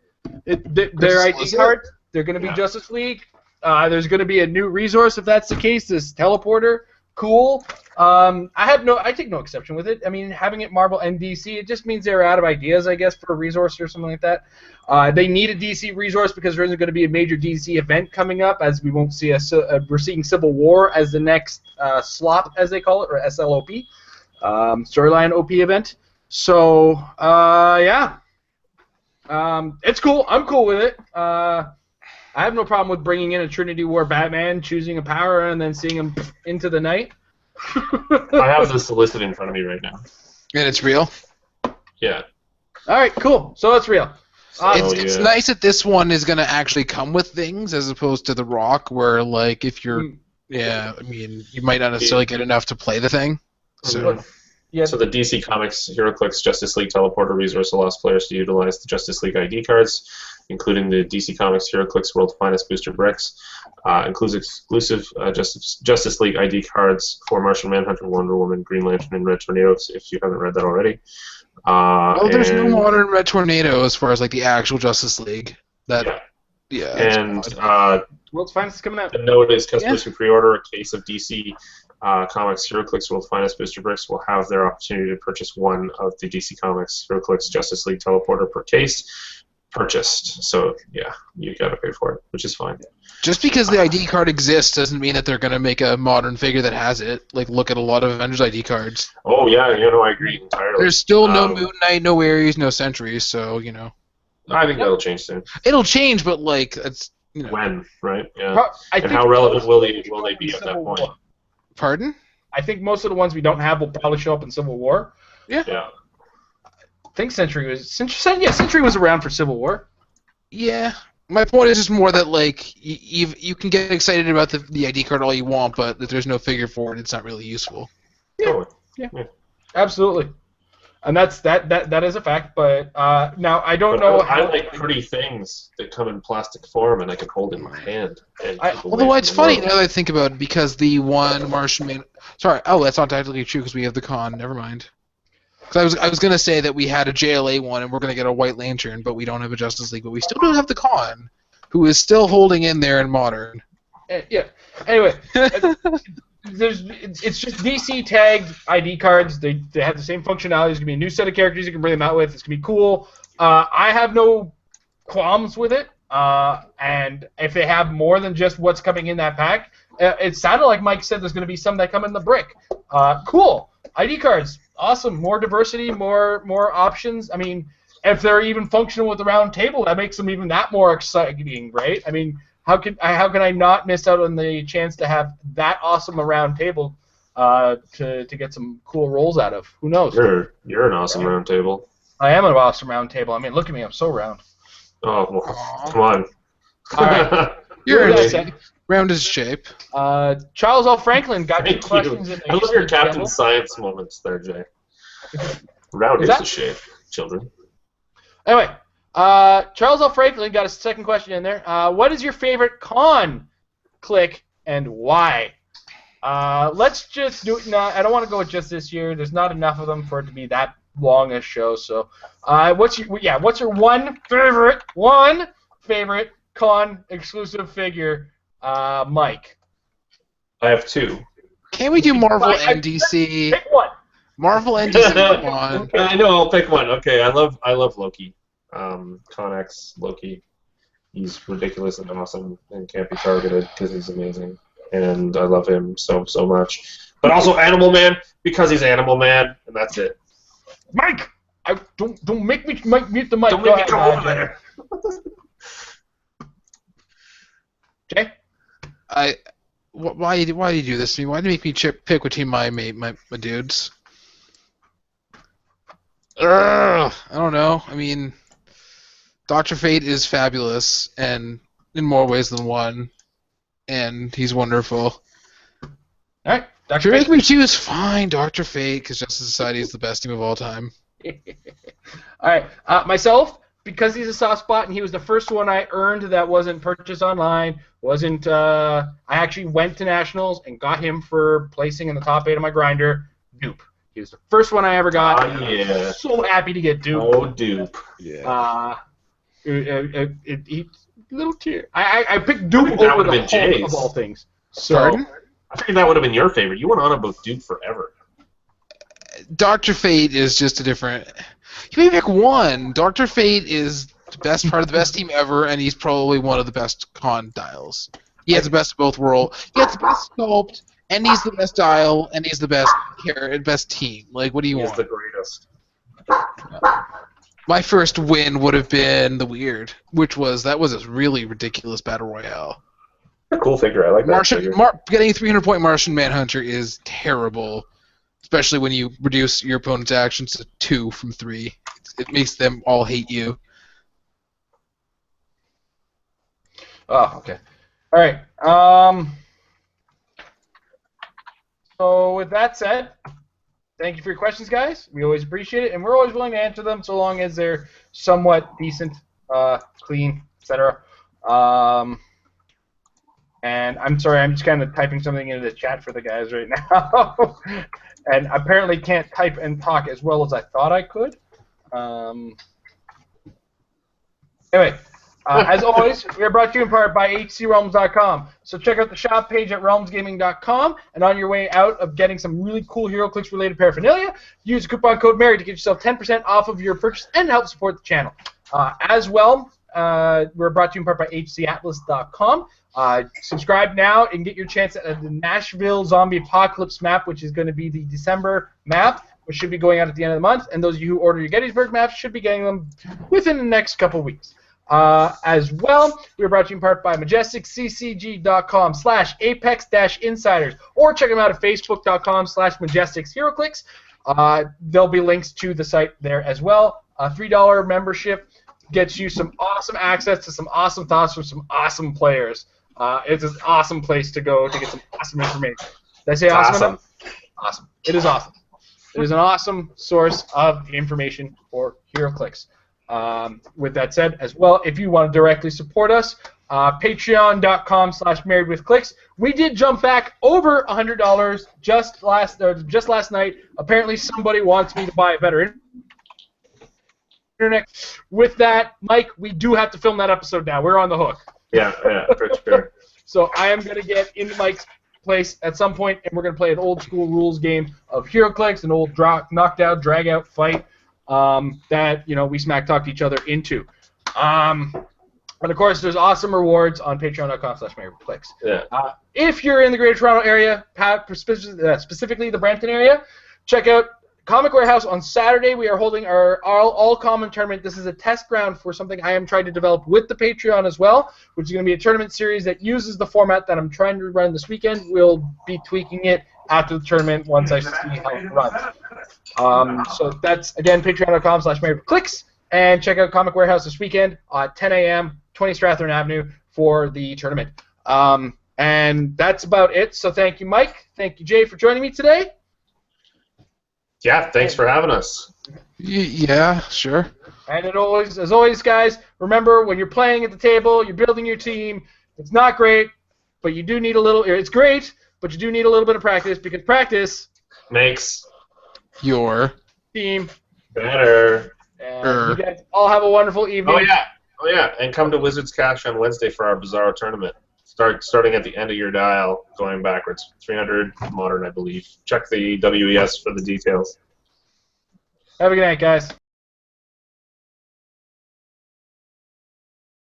their ID card. They're gonna be Justice League. There's gonna be a new resource if that's the case. This teleporter. Cool. I take no exception with it. I mean, having it Marvel and DC, it just means they're out of ideas, I guess, for a resource or something like that. They need a DC resource because there isn't going to be a major DC event coming up, as we won't see we're seeing Civil War as the next slot, as they call it, or SLOP, storyline OP event. So yeah, it's cool. I'm cool with it. I have no problem with bringing in a Trinity War Batman, choosing a power, and then seeing him into the night.
I have the solicit in front of me right now.
And it's real?
Yeah.
All right, cool. So it's real.
It's nice that this one is going to actually come with things as opposed to The Rock, where, like, if you're... Yeah, I mean, you might not necessarily get enough to play the thing. So...
Yeah. So the DC Comics Heroclix Justice League teleporter resource allows players to utilize the Justice League ID cards, including the DC Comics Heroclix World's Finest Booster Bricks. Includes exclusive Justice League ID cards for Martian Manhunter, Wonder Woman, Green Lantern, and Red Tornado, if you haven't read that already.
There's no modern Red Tornado as far as like the actual Justice League.
And
World's Finest is coming out.
The note is customers who pre-order a case of DC Comics Heroclix World's Finest Booster Bricks will have their opportunity to purchase one of the DC Comics Heroclix Justice League teleporter per case purchased. So yeah, you gotta pay for it, which is fine.
Just because the ID card exists doesn't mean that they're gonna make a modern figure that has it. Like, look at a lot of Avengers ID cards.
Oh yeah, I agree entirely.
There's still no Moon Knight, no Ares, no Sentries, so
I think that'll change soon.
It'll change, but like it's
when, right? Yeah.
And
how relevant will they be at that point?
Pardon?
I think most of the ones we don't have will probably show up in Civil War.
Yeah.
I think Sentry was around for Civil War.
Yeah. My point is just more that like you can get excited about the ID card all you want, but if there's no figure for it, it's not really useful.
Yeah. Absolutely. And that is a fact. But now I don't know.
I like pretty things that come in plastic form and I can hold in my hand.
Although it's funny now that I think about it, because the one Martian Man. Sorry. Oh, that's not technically true because we have the con. Never mind. Because I was gonna say that we had a JLA one and we're gonna get a White Lantern, but we don't have a Justice League. But we still don't have the con, who is still holding in there in modern.
Yeah. Anyway. It's just DC tagged ID cards. They have the same functionality. There's gonna be a new set of characters you can bring them out with. It's gonna be cool. I have no qualms with it. And if they have more than just what's coming in that pack, it sounded like Mike said there's gonna be some that come in the brick. Cool. ID cards, awesome. More diversity, more options. I mean, if they're even functional with the round table, that makes them even that more exciting, right? I mean. How can I not miss out on the chance to have that awesome a round table to get some cool rolls out of? Who knows?
You're an awesome round table.
I am an awesome round table. I mean, look at me. I'm so round.
Oh, well, come on.
All right.
You're in round is shape.
Charles L. Franklin got two questions.
I love your Captain Science moments there, Jay. Round is the shape, children.
Anyway. Charles L. Franklin got a second question in there. What is your favorite con click and why? Let's just do it. No, I don't want to go with just this year. There's not enough of them for it to be that long a show. So, what's your one favorite con exclusive figure, Mike?
I have two.
Can we do Marvel and DC?
Pick one.
Marvel and DC. One.
I know. I'll pick one. Okay. I love Loki. Connex Loki. He's ridiculous and awesome and can't be targeted because he's amazing, and I love him so much. But also Animal Man because he's Animal Man, and that's it.
Mike, don't make me mute the mic.
Don't make me come over there.
Jay,
why do you do this to me? Why do you make me pick between my dudes? I don't know. I mean. Dr. Fate is fabulous, and in more ways than one, and he's wonderful.
All right,
If you make me choose, fine, Dr. Fate, because Justice Society is the best team of all time.
All right, myself, because he's a soft spot, and he was the first one I earned that wasn't purchased online, I actually went to Nationals and got him for placing in the top 8 of my grinder. Dupe. He was the first one I ever got.
Oh, yeah.
So happy to get Dupe.
Oh, Dupe.
Yeah.
Little tear. I picked Dupe
that
over
would've
the
been
Hulk
Jay's.
of all things. So,
Pardon?
I figured that would have been your favorite. You went on about Dupe forever.
Dr. Fate is just a different. You may pick one. Dr. Fate is the best part of the best team ever, and he's probably one of the best condyles. He has the best of both worlds. He has the best sculpt, and he's the best dial, and he's the best team. Like, what do you
He's
want?
the greatest.
My first win would have been the Weird, that was a really ridiculous battle royale.
Cool figure. I like that figure.
Getting a 300-point Martian Manhunter is terrible, especially when you reduce your opponent's actions to 2 from 3. It makes them all hate you.
oh, okay. All right. So with that said, thank you for your questions, guys. We always appreciate it, and we're always willing to answer them so long as they're somewhat decent, clean, etc. And I'm sorry, I'm just kind of typing something into the chat for the guys right now. And apparently can't type and talk as well as I thought I could. Anyway, as always, we are brought to you in part by HCRealms.com. So check out the shop page at realmsgaming.com, and on your way out of getting some really cool HeroClix related paraphernalia, use the coupon code MARY to get yourself 10% off of your purchase and help support the channel. As well, we're brought to you in part by HCAtlas.com. Subscribe now and get your chance at the Nashville Zombie Apocalypse map, which is going to be the December map, which should be going out at the end of the month. And those of you who order your Gettysburg maps should be getting them within the next couple weeks. As well, we're brought to you in part by MajesticCCG.com/Apex-Insiders, or check them out at Facebook.com/MajesticHeroclix. There'll be links to the site there as well. A $3 membership gets you some awesome access to some awesome thoughts from some awesome players. It's an awesome place to go to get some awesome information. Did I say awesome enough? Awesome. It is awesome. It is an awesome source of information for HeroClix. With that said, as well, if you want to directly support us, Patreon.com/MarriedWithClicks. We did jump back over $100 just last night. Apparently, somebody wants me to buy a better internet. With that, Mike, we do have to film that episode now. We're on the hook.
Yeah, for sure.
So I am going to get into Mike's place at some point, and we're going to play an old school rules game of HeroClix, an old knockdown, drag-out fight that we smack talk to each other into. And of course, there's awesome rewards on Patreon.com/MarriedWithClicks.
Yeah.
If you're in the Greater Toronto area, specifically the Brampton area, check out Comic Warehouse on Saturday. We are holding our all-common tournament. This is a test ground for something I am trying to develop with the Patreon as well, which is going to be a tournament series that uses the format that I'm trying to run this weekend. We'll be tweaking it after the tournament once I see how it runs. So that's, again, Patreon.com/MarriedWithClicks. And check out Comic Warehouse this weekend at 10 a.m., 20 Strathern Avenue for the tournament. And that's about it. So thank you, Mike. Thank you, Jay, for joining me today.
Yeah, thanks for having us.
Yeah, sure.
And as always, guys, remember when you're playing at the table, you're building your team. It's not great, but you do need a little. It's great, but you do need a little bit of practice, because practice
makes
your
team
better.
And you guys all have a wonderful evening.
Oh yeah, and come to Wizards Cash on Wednesday for our Bizarro tournament. Starting at the end of your dial, going backwards. 300 modern, I believe. Check the WES for the details.
Have a good night, guys.